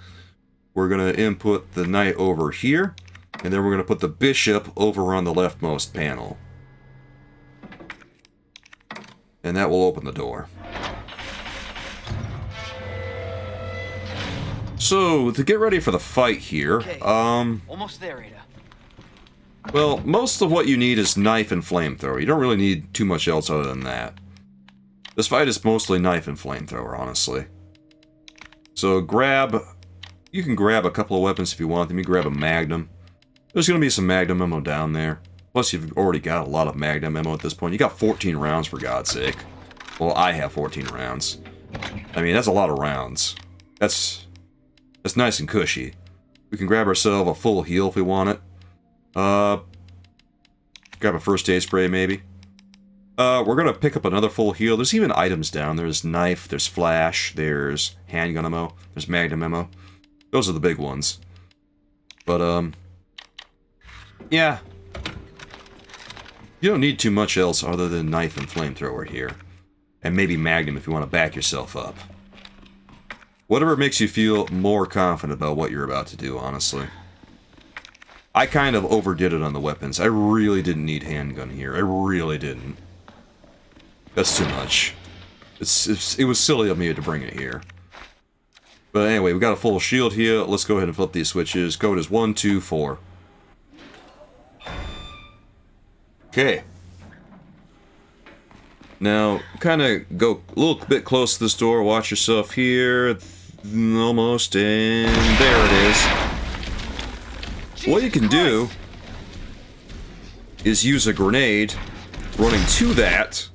We're going to input the knight over here, and then we're going to put the bishop over on the leftmost panel. And that will open the door. So, to get ready for the fight here, Okay, almost there, Ada. well, most of what you need is knife and flamethrower. You don't really need too much else other than that. This fight is mostly knife and flamethrower, honestly. So you can grab a couple of weapons if you want them. You grab a magnum. There's going to be some magnum ammo down there. Plus, you've already got a lot of magnum ammo at this point. You got 14 rounds, for God's sake. Well, I have 14 rounds. I mean, that's a lot of rounds. That's nice and cushy. We can grab ourselves a full heal if we want it. Grab a first aid spray, maybe. We're gonna pick up another full heal. There's even items down. There's knife, there's flash, there's handgun ammo, there's magnum ammo. Those are the big ones. But, yeah. You don't need too much else other than knife and flamethrower here. And maybe magnum if you want to back yourself up. Whatever makes you feel more confident about what you're about to do, honestly. I kind of overdid it on the weapons. I really didn't need handgun here. I really didn't. That's too much. It was silly of me to bring it here. But anyway, we got a full shield here. Let's go ahead and flip these switches. Code is 1, 2, 4. Okay. Now, kind of go a little bit close to this door. Watch yourself here. Almost. And there it is. What you can do is use a grenade running to that.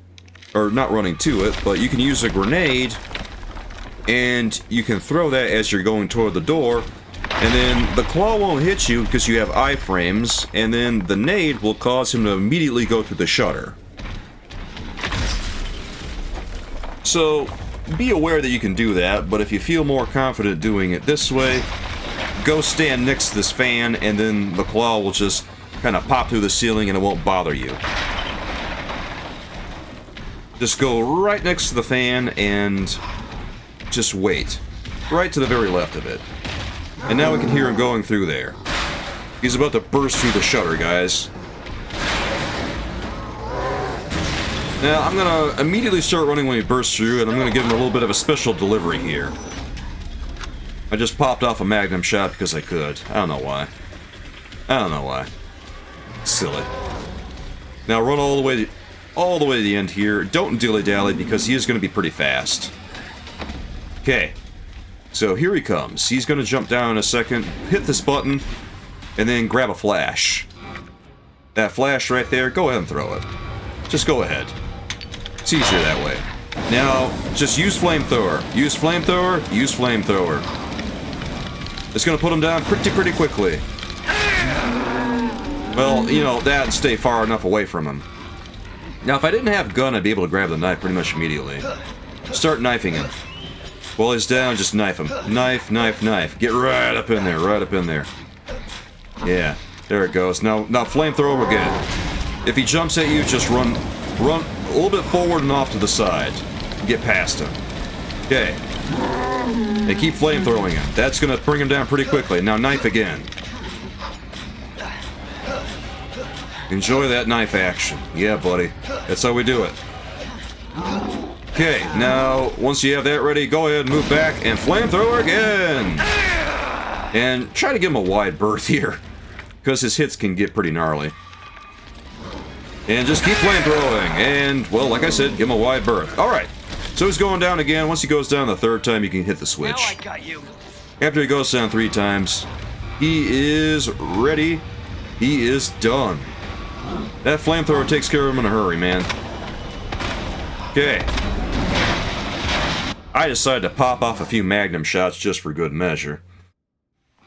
Or not running to it, but you can use a grenade and you can throw that as you're going toward the door. And then the claw won't hit you because you have iframes, and then the nade will cause him to immediately go through the shutter. So, be aware that you can do that, but if you feel more confident doing it this way, go stand next to this fan, and then the claw will just kind of pop through the ceiling and it won't bother you. Just go right next to the fan and just wait. Right to the very left of it. And now we can hear him going through there. He's about to burst through the shutter, guys. Now, I'm gonna immediately start running when he bursts through, and I'm gonna give him a little bit of a special delivery here. I just popped off a magnum shot because I could. I don't know why. Silly. Now run all the way to the end here. Don't dilly-dally because he is gonna be pretty fast. Okay. So here he comes. He's going to jump down in a second, hit this button, and then grab a flash. That flash right there, go ahead and throw it. Just go ahead. It's easier that way. Now, just use flamethrower. Use flamethrower, use flamethrower. It's gonna put him down pretty quickly. Well, you know, that and stay far enough away from him. Now, if I didn't have a gun, I'd be able to grab the knife pretty much immediately. Start knifing him. While he's down, just knife him. Knife, knife, knife. Get right up in there, right up in there. Yeah, there it goes. Now flamethrower again. If he jumps at you, just run a little bit forward and off to the side. Get past him. Okay. And keep flamethrowing him. That's gonna bring him down pretty quickly. Now knife again. Enjoy that knife action. Yeah, buddy. That's how we do it. Okay, now, once you have that ready, go ahead and move back and flamethrower again! And try to give him a wide berth here, because his hits can get pretty gnarly. And just keep flamethrowing, and, well, like I said, give him a wide berth. Alright, so he's going down again. Once he goes down the third time, you can hit the switch. Now I got you. After he goes down 3 times, he is ready. He is done. That flamethrower takes care of him in a hurry, man. Okay. I decided to pop off a few magnum shots just for good measure.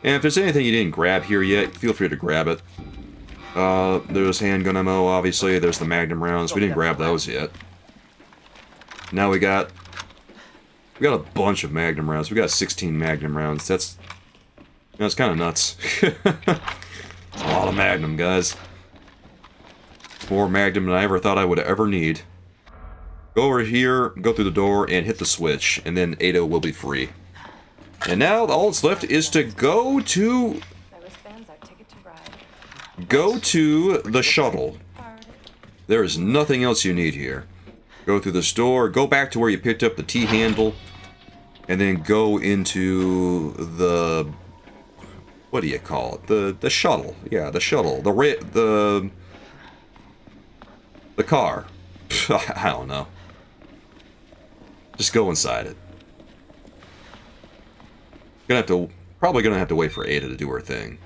And if there's anything you didn't grab here yet, feel free to grab it. There's handgun ammo, obviously. There's the magnum rounds. We didn't grab those yet. Now we got a bunch of magnum rounds. We got 16 magnum rounds. That's kind of nuts. It's a lot of magnum, guys. More magnum than I ever thought I would ever need. Go over here, go through the door, and hit the switch, and then Ada will be free. And now all that's left is to go to the shuttle. There is nothing else you need here. Go through this door, go back to where you picked up the T-handle, and then go into the... what do you call it? The shuttle. Yeah, the shuttle. The car. I don't know. Just go inside it. Probably gonna have to wait for Ada to do her thing.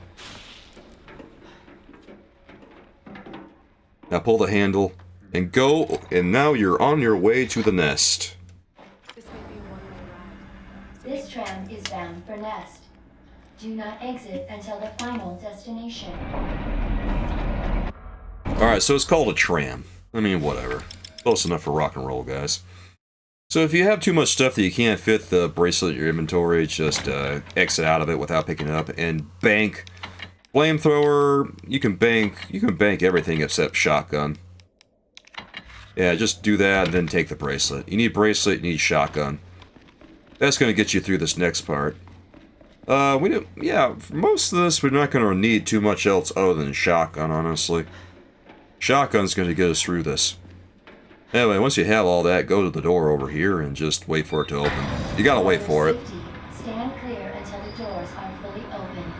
Now pull the handle and go, and now you're on your way to the nest. This tram is bound for Nest. Do not exit until the final destination. Alright, so it's called a tram. I mean, whatever. Close enough for rock and roll, guys. So if you have too much stuff that you can't fit the bracelet in your inventory, just exit out of it without picking it up and bank. Flamethrower, you can bank everything except shotgun. Yeah, just do that and then take the bracelet. You need bracelet, you need shotgun. That's going to get you through this next part. Yeah, for most of this, we're not going to need too much else other than shotgun, honestly. Shotgun's going to get us through this. Anyway, once you have all that, go to the door over here and just wait for it to open. You gotta wait for it. Stand clear until the doors are fully open.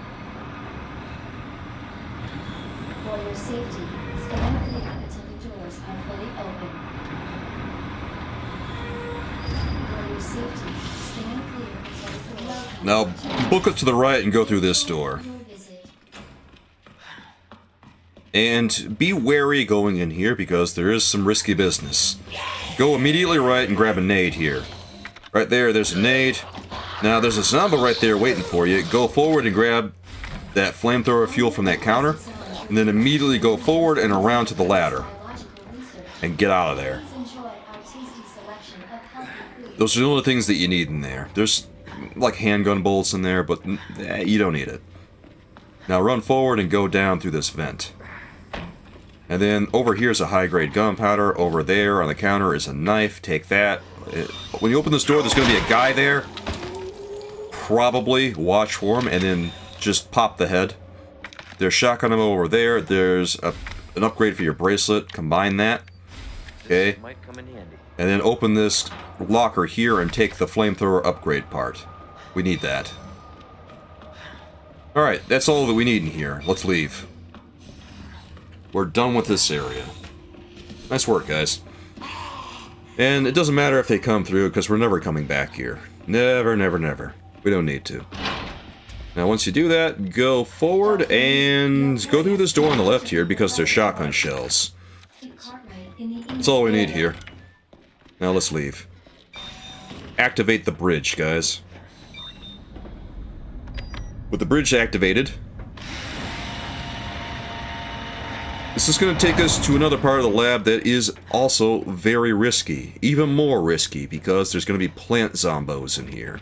For your safety, stand clear until the doors are fully open. For your safety, stand clear until the doors are fully open. Now, book it to the right and go through this door. And be wary going in here because there is some risky business. Go immediately right and grab a nade here. Right there, there's a nade. Now there's a zombie right there waiting for you. Go forward and grab that flamethrower fuel from that counter. And then immediately go forward and around to the ladder. And get out of there. Those are the only things that you need in there. There's like handgun bullets in there, but you don't need it. Now run forward and go down through this vent. And then over here is a high-grade gunpowder. Over there on the counter is a knife. Take that. When you open this door, there's going to be a guy there. Probably watch for him, and then just pop the head. There's shotgun ammo over there. There's an upgrade for your bracelet. Combine that. Okay. Might come in handy. And then open this locker here and take the flamethrower upgrade part. We need that. Alright, that's all that we need in here. Let's leave. We're done with this area. Nice work, guys. And it doesn't matter if they come through, because we're never coming back here. Never, never, never. We don't need to. Now once you do that, go forward and go through this door on the left here because there's shotgun shells. That's all we need here. Now let's leave. Activate the bridge, guys. With the bridge activated, this is going to take us to another part of the lab that is also very risky. Even more risky because there's going to be plant zombos in here.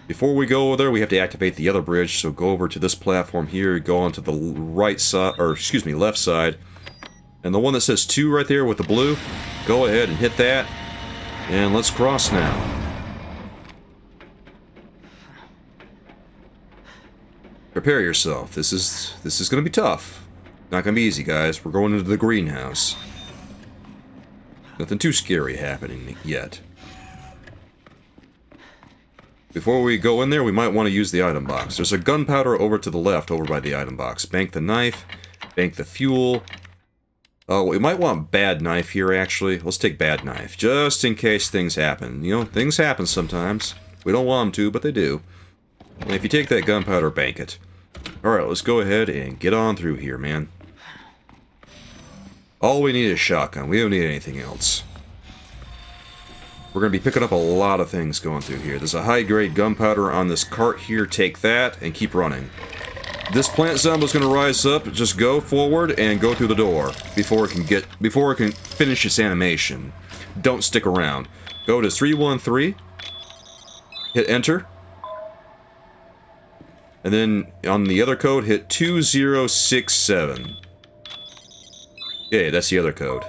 Before we go over there, we have to activate the other bridge, so go over to this platform here, go onto the right side, or excuse me, left side. And the one that says 2 right there with the blue, go ahead and hit that. And let's cross now. Prepare yourself. This is going to be tough. Not going to be easy, guys. We're going into the greenhouse. Nothing too scary happening yet. Before we go in there, we might want to use the item box. There's a gunpowder over to the left, over by the item box. Bank the knife, bank the fuel. Oh, we might want bad knife here, actually. Let's take bad knife, just in case things happen. You know, things happen sometimes. We don't want them to, but they do. And if you take that gunpowder, bank it. Alright, let's go ahead and get on through here, man. All we need is shotgun. We don't need anything else. We're going to be picking up a lot of things going through here. There's a high-grade gunpowder on this cart here. Take that and keep running. This plant zombie is going to rise up. Just go forward and go through the door before it can finish its animation. Don't stick around. Go to 313. Hit enter. And then on the other code, hit 2067. Okay, that's the other code.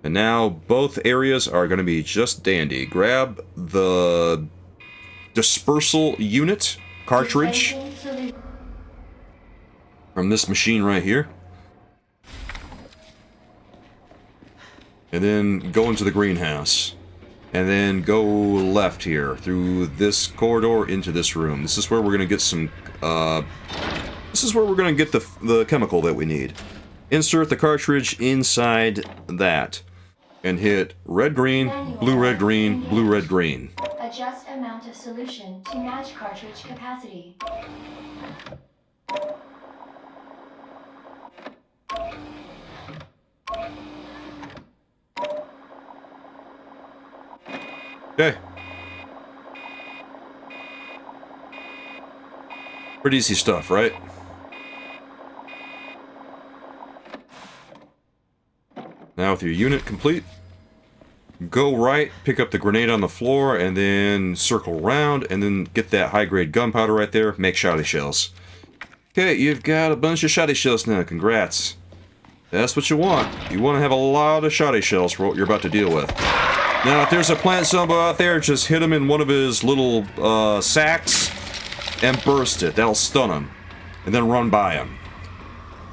And now both areas are going to be just dandy. Grab the dispersal unit cartridge from this machine right here. And then go into the greenhouse. And then go left here through this corridor into this room. This is where we're going to get some this is where we're going to get the chemical that we need. Insert the cartridge inside that. And hit red, green, blue, red, green, blue, red, green. Adjust amount of solution to match cartridge capacity. Okay. Pretty easy stuff, right? Now with your unit complete, go right, pick up the grenade on the floor, and then circle around, and then get that high-grade gunpowder right there, make shotty shells. Okay, you've got a bunch of shotty shells now, congrats. That's what you want. You want to have a lot of shotty shells for what you're about to deal with. Now, if there's a plant zombie out there, just hit him in one of his little sacks and burst it. That'll stun him. And then run by him.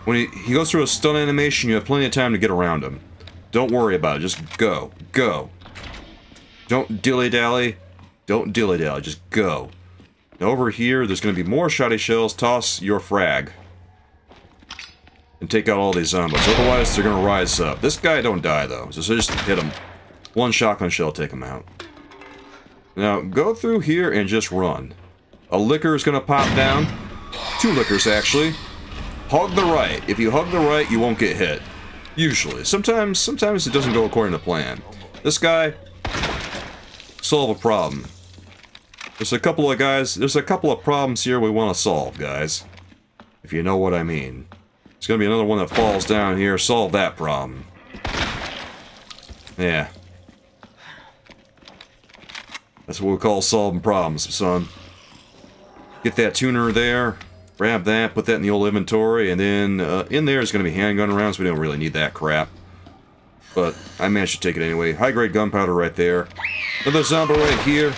When he goes through a stun animation, you have plenty of time to get around him. Don't worry about it. Just go. Go. Don't dilly-dally. Don't dilly-dally. Just go. Now over here, there's going to be more shotty shells. Toss your frag. And take out all these zombies. Otherwise, they're going to rise up. This guy don't die, though. So just hit him. One shotgun shell, take him out. Now, go through here and just run. A liquor is going to pop down. 2 liquors, actually. Hug the right. If you hug the right, you won't get hit. Usually. Sometimes it doesn't go according to plan. This guy, solve a problem. There's a couple of problems here we want to solve, guys. If you know what I mean. There's going to be another one that falls down here. Solve that problem. Yeah. That's what we call solving problems, son. Get that tuner there. Grab that, put that in the old inventory, and then in there is going to be handgun rounds. We don't really need that crap. But I managed to take it anyway. High-grade gunpowder right there. Another zombie right here.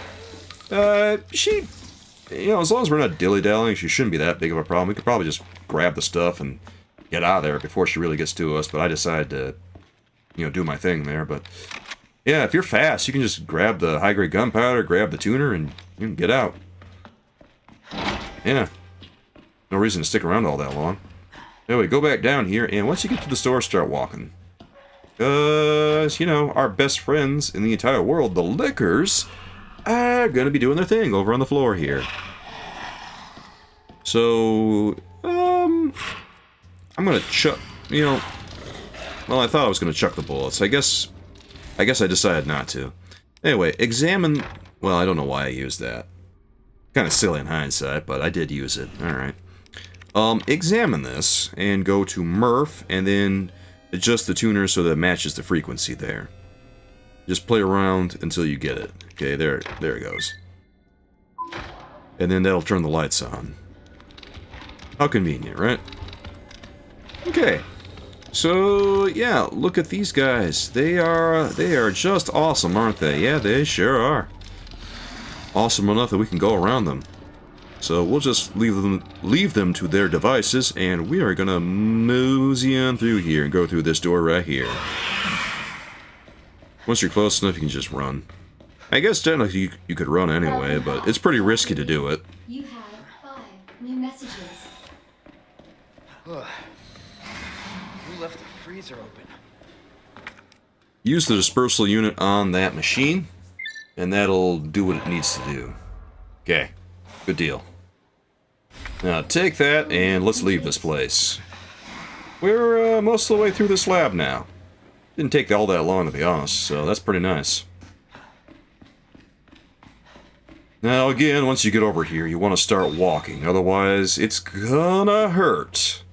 You know, as long as we're not dilly-dallying, she shouldn't be that big of a problem. We could probably just grab the stuff and get out of there before she really gets to us. But I decided to, you know, do my thing there. But yeah, if you're fast, you can just grab the high-grade gunpowder, grab the tuner, and you can get out. Yeah. No reason to stick around all that long. Anyway, go back down here, and once you get to the store, start walking. Because, you know, our best friends in the entire world, the liquors, are going to be doing their thing over on the floor here. So, I'm gonna chuck, you know, well, I thought I was gonna chuck the bullets. I guess I decided not to. Anyway, examine, well, I don't know why I used that. Kind of silly in hindsight, but I did use it. Alright. Examine this, and go to Murph, and then adjust the tuner so that it matches the frequency there. Just play around until you get it. Okay, there it goes. And then that'll turn the lights on. How convenient, right? Okay. So, yeah, look at these guys. They are just awesome, aren't they? Yeah, they sure are. Awesome enough that we can go around them. So we'll just leave them to their devices, and we are gonna mosey on through here and go through this door right here. Once you're close enough, you can just run. I guess technically you could run anyway, but it's pretty risky to do it. You have 5 new messages. Who left the freezer open? Use the dispersal unit on that machine, and that'll do what it needs to do. Okay, good deal. Now take that, and let's leave this place. We're most of the way through this lab now. Didn't take all that long, to be honest, so that's pretty nice. Now again, once you get over here, you want to start walking, otherwise it's gonna hurt.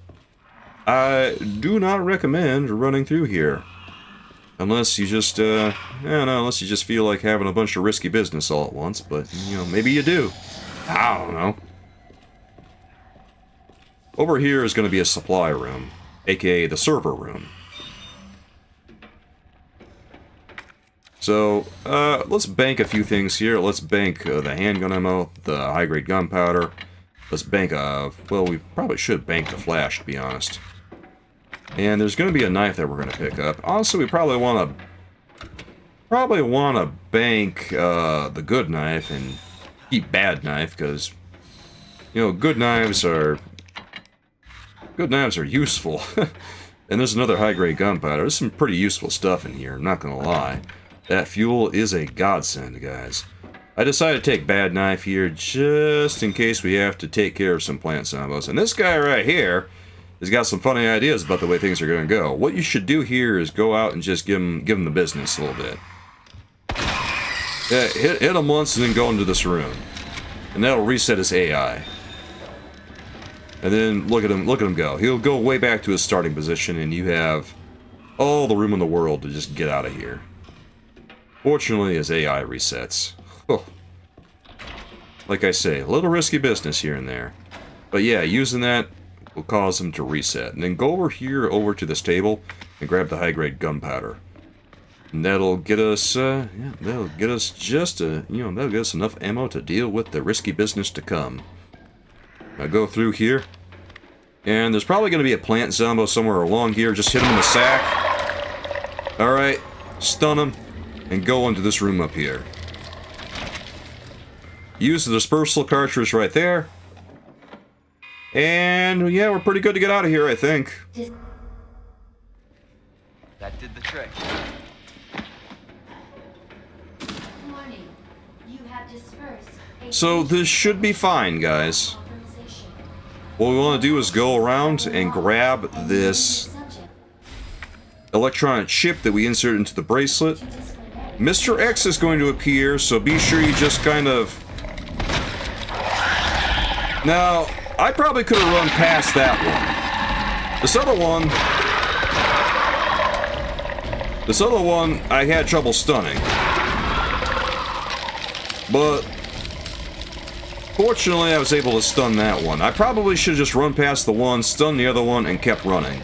I do not recommend running through here. Unless you just, I don't know, unless you just feel like having a bunch of risky business all at once, but, you know, maybe you do. I don't know. Over here is going to be a supply room, aka the server room. So, let's bank a few things here. Let's bank the handgun ammo, the high-grade gunpowder. Let's bank, well, we probably should bank the flash, to be honest. And there's going to be a knife that we're going to pick up. Also, we probably want to bank the good knife and keep bad knife, because, you know, good knives are useful. And there's another high-grade gunpowder. There's some pretty useful stuff in here, I'm not going to lie. That fuel is a godsend, guys. I decided to take bad knife here just in case we have to take care of some plant zombos. And this guy right here has got some funny ideas about the way things are going to go. What you should do here is go out and just give him the business a little bit. Yeah, hit him once and then go into this room. And that'll reset his AI. And then look at him go. He'll go way back to his starting position, and you have all the room in the world to just get out of here. Fortunately, his AI resets. Oh. Like I say, a little risky business here and there. But yeah, using that will cause him to reset. And then go over here, over to this table, and grab the high-grade gunpowder. And that'll get us, that'll get us just, that'll get us enough ammo to deal with the risky business to come. Now go through here. And there's probably going to be a plant zombo somewhere along here. Just hit him in the sack. Alright, stun him. And go into this room up here. Use the dispersal cartridge right there. And yeah, we're pretty good to get out of here, I think. That did the trick. Warning. You have dispersed. So this should be fine, guys. What we want to do is go around and grab this electronic chip that we insert into the bracelet. Mr. X is going to appear, so be sure you just kind of... Now, I probably could have run past that one. This other one, I had trouble stunning. But fortunately, I was able to stun that one. I probably should have just run past the one, stun the other one, and kept running.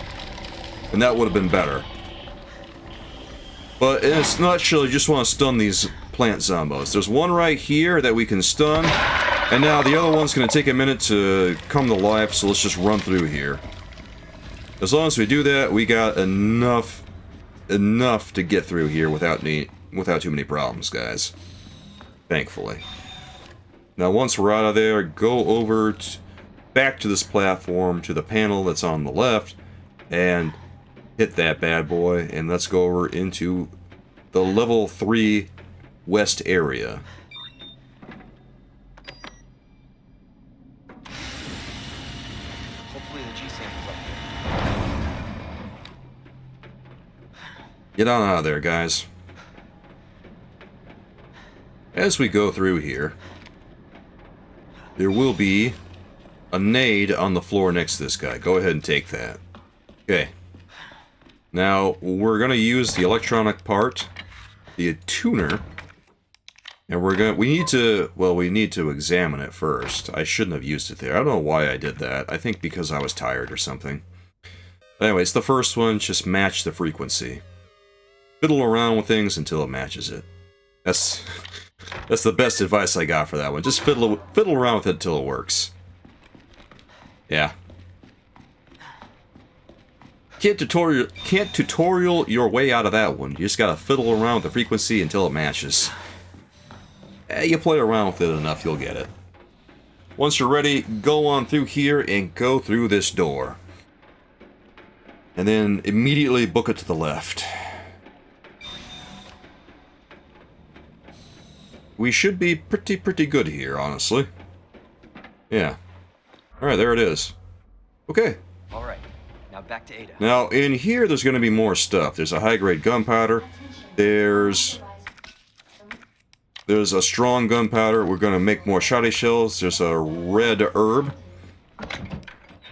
And that would have been better. But in its nutshell, you just want to stun these plant zombos. There's one right here that we can stun, and now the other one's going to take a minute to come to life, so let's just run through here. As long as we do that, we got enough to get through here without too many problems, guys. Thankfully. Now once we're out of there, go over back to this platform, to the panel that's on the left, and hit that bad boy, and let's go over into the level 3 west area. Hopefully the G sample's up here. Get on out of there, guys. As we go through here, there will be a nade on the floor next to this guy. Go ahead and take that. Okay. Now, we're going to use the electronic part, the tuner, and we need to examine it first. I shouldn't have used it there. I don't know why I did that. I think because I was tired or something. Anyways, the first one, just match the frequency. Fiddle around with things until it matches it. That's the best advice I got for that one. Just fiddle around with it until it works. Yeah. Can't tutorial your way out of that one. You just gotta fiddle around with the frequency until it matches. You play around with it enough, you'll get it. Once you're ready, go on through here and go through this door. And then immediately book it to the left. We should be pretty good here, honestly. Yeah. Alright, there it is. Okay. Alright, now back to Ada. Now, in here, there's going to be more stuff. There's a high-grade gunpowder. There's a strong gunpowder. We're going to make more shotty shells. There's a red herb.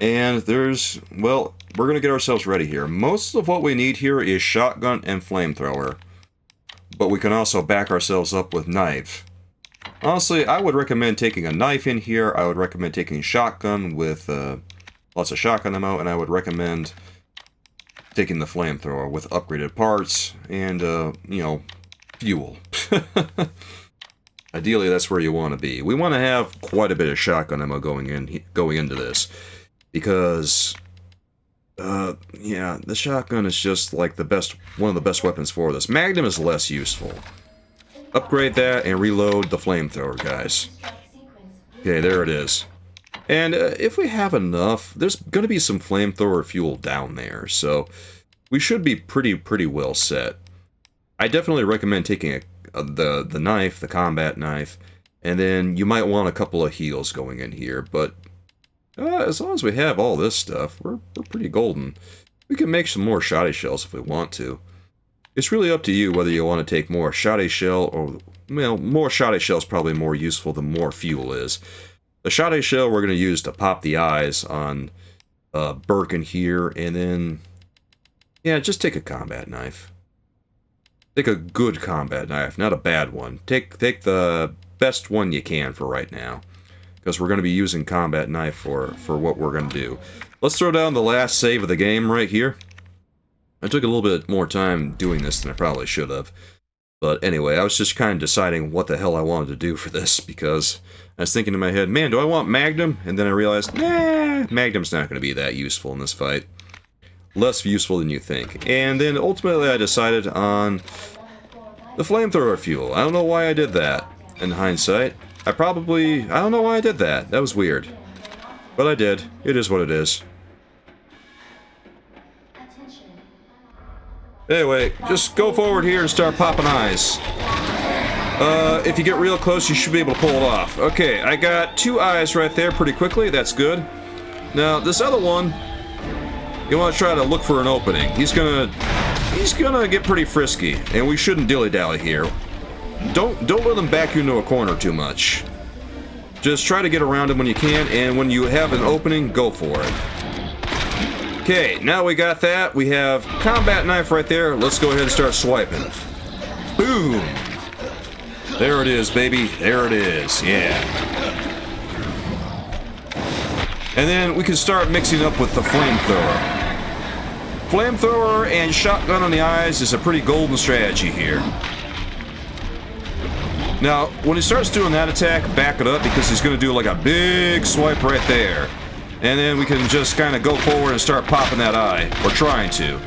And there's, well, we're going to get ourselves ready here. Most of what we need here is shotgun and flamethrower. But we can also back ourselves up with knife. Honestly, I would recommend taking a knife in here. I would recommend taking a shotgun with lots of shotgun ammo. And I would recommend taking the flamethrower with upgraded parts and, you know, fuel. Ideally, that's where you want to be. We want to have quite a bit of shotgun ammo going into this. Because... yeah, the shotgun is just like one of the best weapons for this. Magnum is less useful. Upgrade that and reload the flamethrower, guys. Okay, there it is. And if we have enough, there's going to be some flamethrower fuel down there, so we should be pretty well set. I definitely recommend taking the knife, the combat knife, and then you might want a couple of heals going in here, but as long as we have all this stuff, we're pretty golden. We can make some more shotty shells if we want to. It's really up to you whether you want to take more shotty shell or, well, more shotty shell is probably more useful than more fuel is. The shotty shell we're going to use to pop the eyes on Birkin here, and then, yeah, just take a combat knife. Take a good combat knife, not a bad one. Take the best one you can for right now. Because we're going to be using combat knife for what we're going to do. Let's throw down the last save of the game right here. I took a little bit more time doing this than I probably should have. But anyway, I was just kind of deciding what the hell I wanted to do for this, because I was thinking in my head, man, do I want Magnum? And then I realized, nah, Magnum's not going to be that useful in this fight. Less useful than you think. And then ultimately I decided on the flamethrower fuel. I don't know why I did that in hindsight. I don't know why I did that. That was weird. But I did. It is what it is. Anyway, just go forward here and start popping eyes. If you get real close, you should be able to pull it off. Okay, I got 2 eyes right there pretty quickly. That's good. Now, this other one, you want to try to look for an opening. He's gonna get pretty frisky, and we shouldn't dilly-dally here. Don't let him back you into a corner too much. Just try to get around him when you can, and when you have an opening, go for it. Okay, now we got that. We have combat knife right there. Let's go ahead and start swiping. Boom! There it is, baby. There it is. Yeah. And then we can start mixing up with the flamethrower. Flamethrower and shotgun on the eyes is a pretty golden strategy here. Now, when he starts doing that attack, back it up, because he's going to do like a big swipe right there. And then we can just kind of go forward and start popping that eye. Or trying to.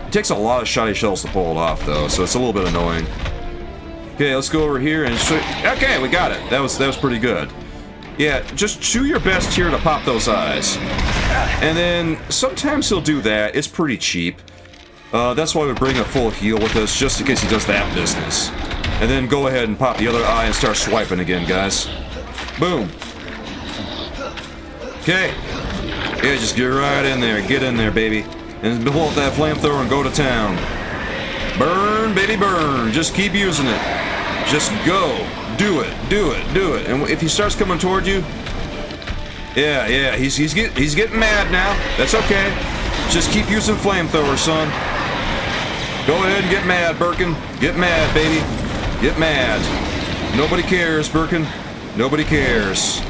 It takes a lot of shotty shells to pull it off, though, so it's a little bit annoying. Okay, let's go over here and... Okay, we got it. That was pretty good. Yeah, just do your best here to pop those eyes. And then, sometimes he'll do that. It's pretty cheap. That's why we bring a full heal with us, just in case he does that business. And then go ahead and pop the other eye and start swiping again, guys. Boom. Okay. Yeah, just get right in there. Get in there, baby. And pull out that flamethrower and go to town. Burn, baby, burn. Just keep using it. Just go. Do it. Do it. Do it. And if he starts coming toward you, yeah, he's getting mad now. That's okay. Just keep using flamethrower, son. Go ahead and get mad, Birkin. Get mad, baby. Get mad. Nobody cares, Birkin. Nobody cares.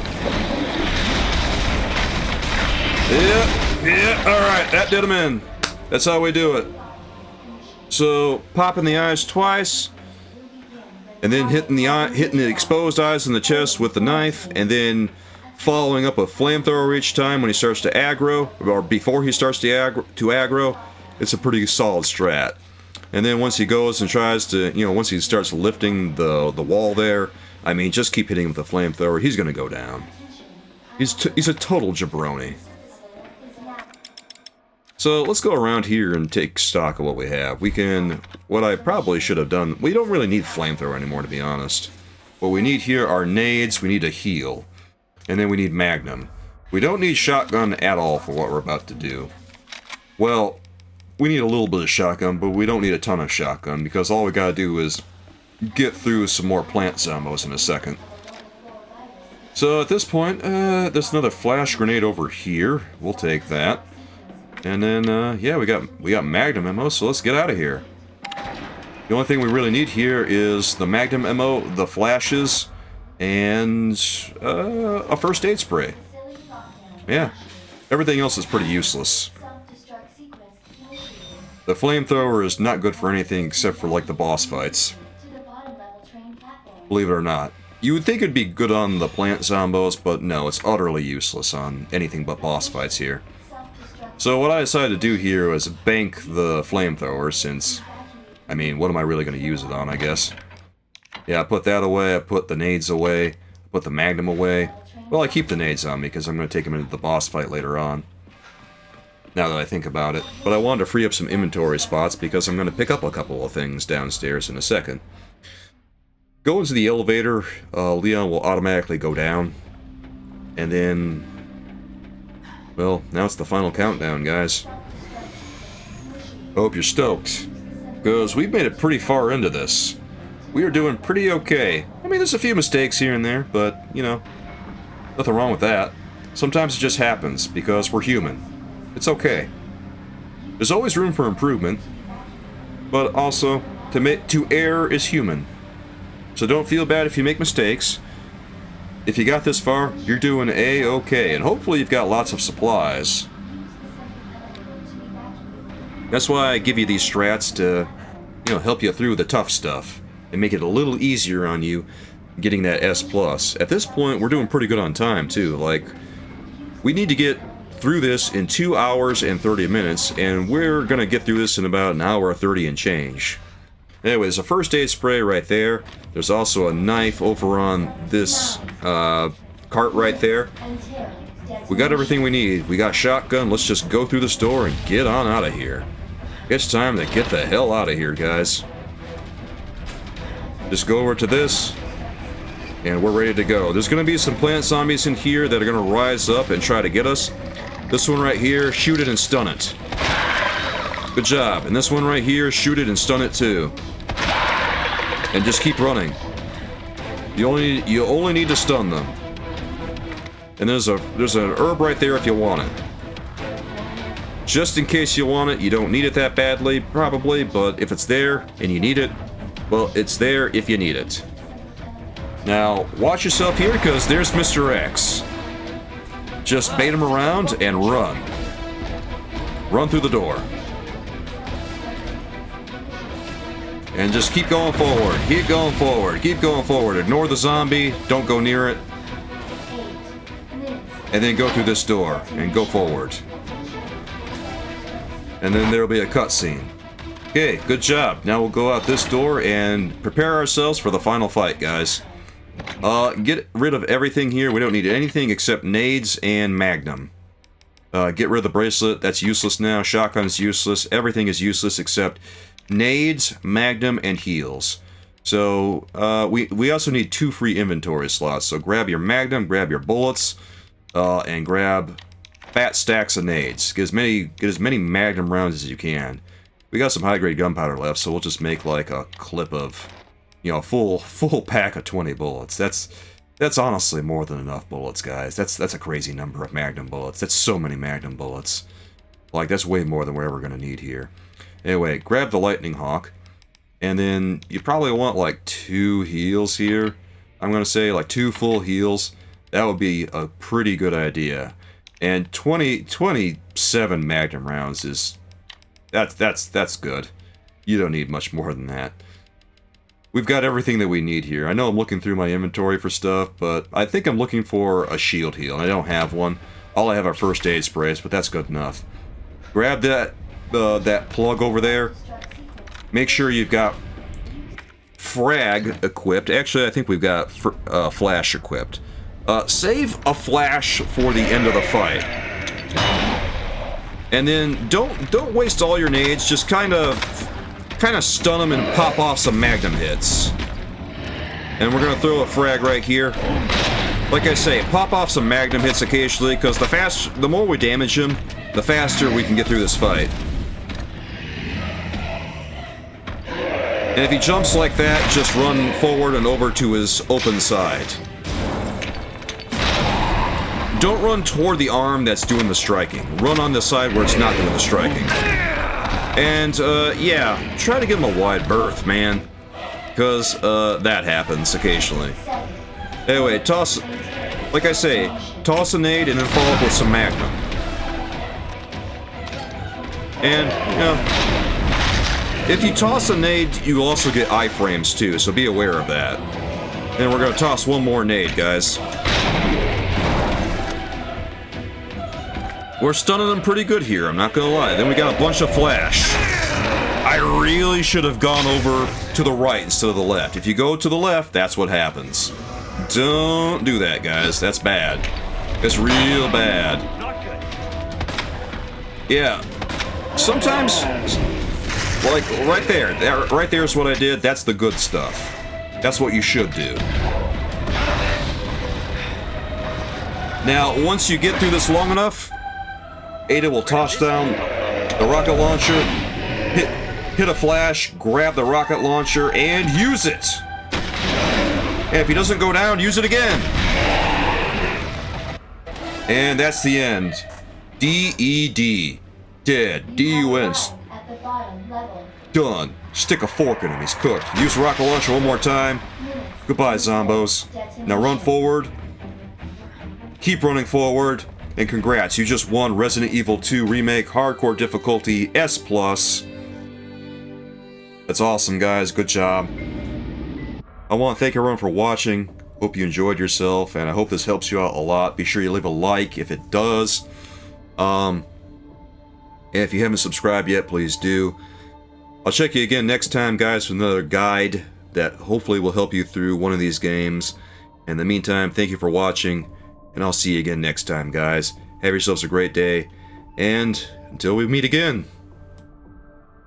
Yeah, alright, that did him in. That's how we do it. So, popping the eyes twice, and then hitting the exposed eyes in the chest with the knife, and then following up a flamethrower each time when he starts to aggro, or before he starts to aggro, it's a pretty solid strat. And then once he goes and tries to, once he starts lifting the wall there, I mean, just keep hitting him with the flamethrower, he's gonna go down. He's a total jabroni. So let's go around here and take stock of what we have. What I probably should have done, we don't really need flamethrower anymore, to be honest. What we need here are nades, we need a heal, and then we need magnum. We don't need shotgun at all for what we're about to do. Well, we need a little bit of shotgun, but we don't need a ton of shotgun, because all we gotta do is get through some more plant zombos in a second. So at this point, there's another flash grenade over here. We'll take that. And then, yeah, we got magnum ammo, so let's get out of here. The only thing we really need here is the magnum ammo, the flashes, and a first aid spray. Yeah, everything else is pretty useless. The flamethrower is not good for anything except for, like, the boss fights. Believe it or not. You would think it'd be good on the plant zombos, but no, it's utterly useless on anything but boss fights here. So what I decided to do here was bank the flamethrower, since, I mean, what am I really going to use it on, I guess? Yeah, I put that away, I put the nades away, I put the magnum away. Well, I keep the nades on me, because I'm going to take them into the boss fight later on. Now that I think about it. But I wanted to free up some inventory spots, because I'm going to pick up a couple of things downstairs in a second. Go into the elevator, Leon will automatically go down. And then... well, now it's the final countdown, guys. I hope you're stoked, because we've made it pretty far into this. We are doing pretty okay. I mean, there's a few mistakes here and there, but, nothing wrong with that. Sometimes it just happens, because we're human. It's okay. There's always room for improvement, but also, to err is human. So don't feel bad if you make mistakes. If you got this far, you're doing A-okay, and hopefully you've got lots of supplies. That's why I give you these strats to, help you through the tough stuff, and make it a little easier on you getting that S+. At this point, we're doing pretty good on time, too. Like, we need to get through this in 2 hours and 30 minutes, and we're gonna get through this in about an hour 30 and change. Anyway, there's a first aid spray right there. There's also a knife over on this cart right there. We got everything we need. We got shotgun. Let's just go through the store and get on out of here. It's time to get the hell out of here, guys. Just go over to this, and we're ready to go. There's going to be some plant zombies in here that are going to rise up and try to get us. This one right here, shoot it and stun it. Good job. And this one right here, shoot it and stun it too. And just keep running. You only need to stun them. And there's an herb right there if you want it. Just in case you want it, you don't need it that badly, probably, but if it's there and you need it, well, it's there if you need it. Now, watch yourself here, because there's Mr. X. Just bait him around and run. Run through the door. And just keep going forward. Keep going forward. Keep going forward. Ignore the zombie. Don't go near it. And then go through this door and go forward. And then there'll be a cutscene. Okay, good job. Now we'll go out this door and prepare ourselves for the final fight, guys. Get rid of everything here. We don't need anything except nades and magnum. Get rid of the bracelet. That's useless now. Shotgun's useless. Everything is useless except nades, magnum, and heals. So, we also need 2 free inventory slots. So grab your magnum, grab your bullets, and grab fat stacks of nades. Get as many magnum rounds as you can. We got some high-grade gunpowder left, so we'll just make like a clip of, you know, full pack of 20 bullets. That's honestly more than enough bullets, guys. That's a crazy number of magnum bullets. That's so many magnum bullets. Like, that's way more than we're ever gonna need here. Anyway, grab the lightning hawk, and then you probably want like 2 heals here. I'm gonna say like 2 full heals. That would be a pretty good idea. And 27 magnum rounds is that's good. You don't need much more than that. We've got everything that we need here. I know I'm looking through my inventory for stuff, but I think I'm looking for a shield heal. I don't have one. All I have are first aid sprays, but that's good enough. Grab that plug over there. Make sure you've got frag equipped. Actually, I think we've got flash equipped. Save a flash for the end of the fight. And then don't waste all your nades. Just kind of stun them and pop off some magnum hits. And we're gonna throw a frag right here. Like I say, pop off some magnum hits occasionally, because the more we damage him, the faster we can get through this fight. And if he jumps like that, just run forward and over to his open side. Don't run toward the arm that's doing the striking. Run on the side where it's not doing the striking. And, yeah, try to give him a wide berth, man. Because, that happens occasionally. Anyway, like I say, toss a nade and then follow up with some magnum. And, you know, if you toss a nade, you also get iframes too, so be aware of that. And we're gonna toss one more nade, guys. We're stunning them pretty good here, I'm not gonna lie. Then we got a bunch of flash. I really should have gone over to the right instead of the left. If you go to the left, that's what happens. Don't do that, guys. That's bad. It's real bad. Yeah. Sometimes, like, right there. Right there is what I did. That's the good stuff. That's what you should do. Now, once you get through this long enough, Ada will toss down the rocket launcher, hit a flash, grab the rocket launcher, and use it. And if he doesn't go down, use it again. And that's the end. D-E-D. Dead. D-U-N. Done. Stick a fork in him. He's cooked. Use the rocket launcher one more time. Goodbye, zombos. Now run forward. Keep running forward. And congrats, you just won Resident Evil 2 Remake Hardcore Difficulty S+. That's awesome, guys. Good job. I want to thank everyone for watching. Hope you enjoyed yourself, and I hope this helps you out a lot. Be sure you leave a like if it does. And if you haven't subscribed yet, please do. I'll check you again next time, guys, with another guide that hopefully will help you through one of these games. In the meantime, thank you for watching, and I'll see you again next time, guys. Have yourselves a great day, and until we meet again.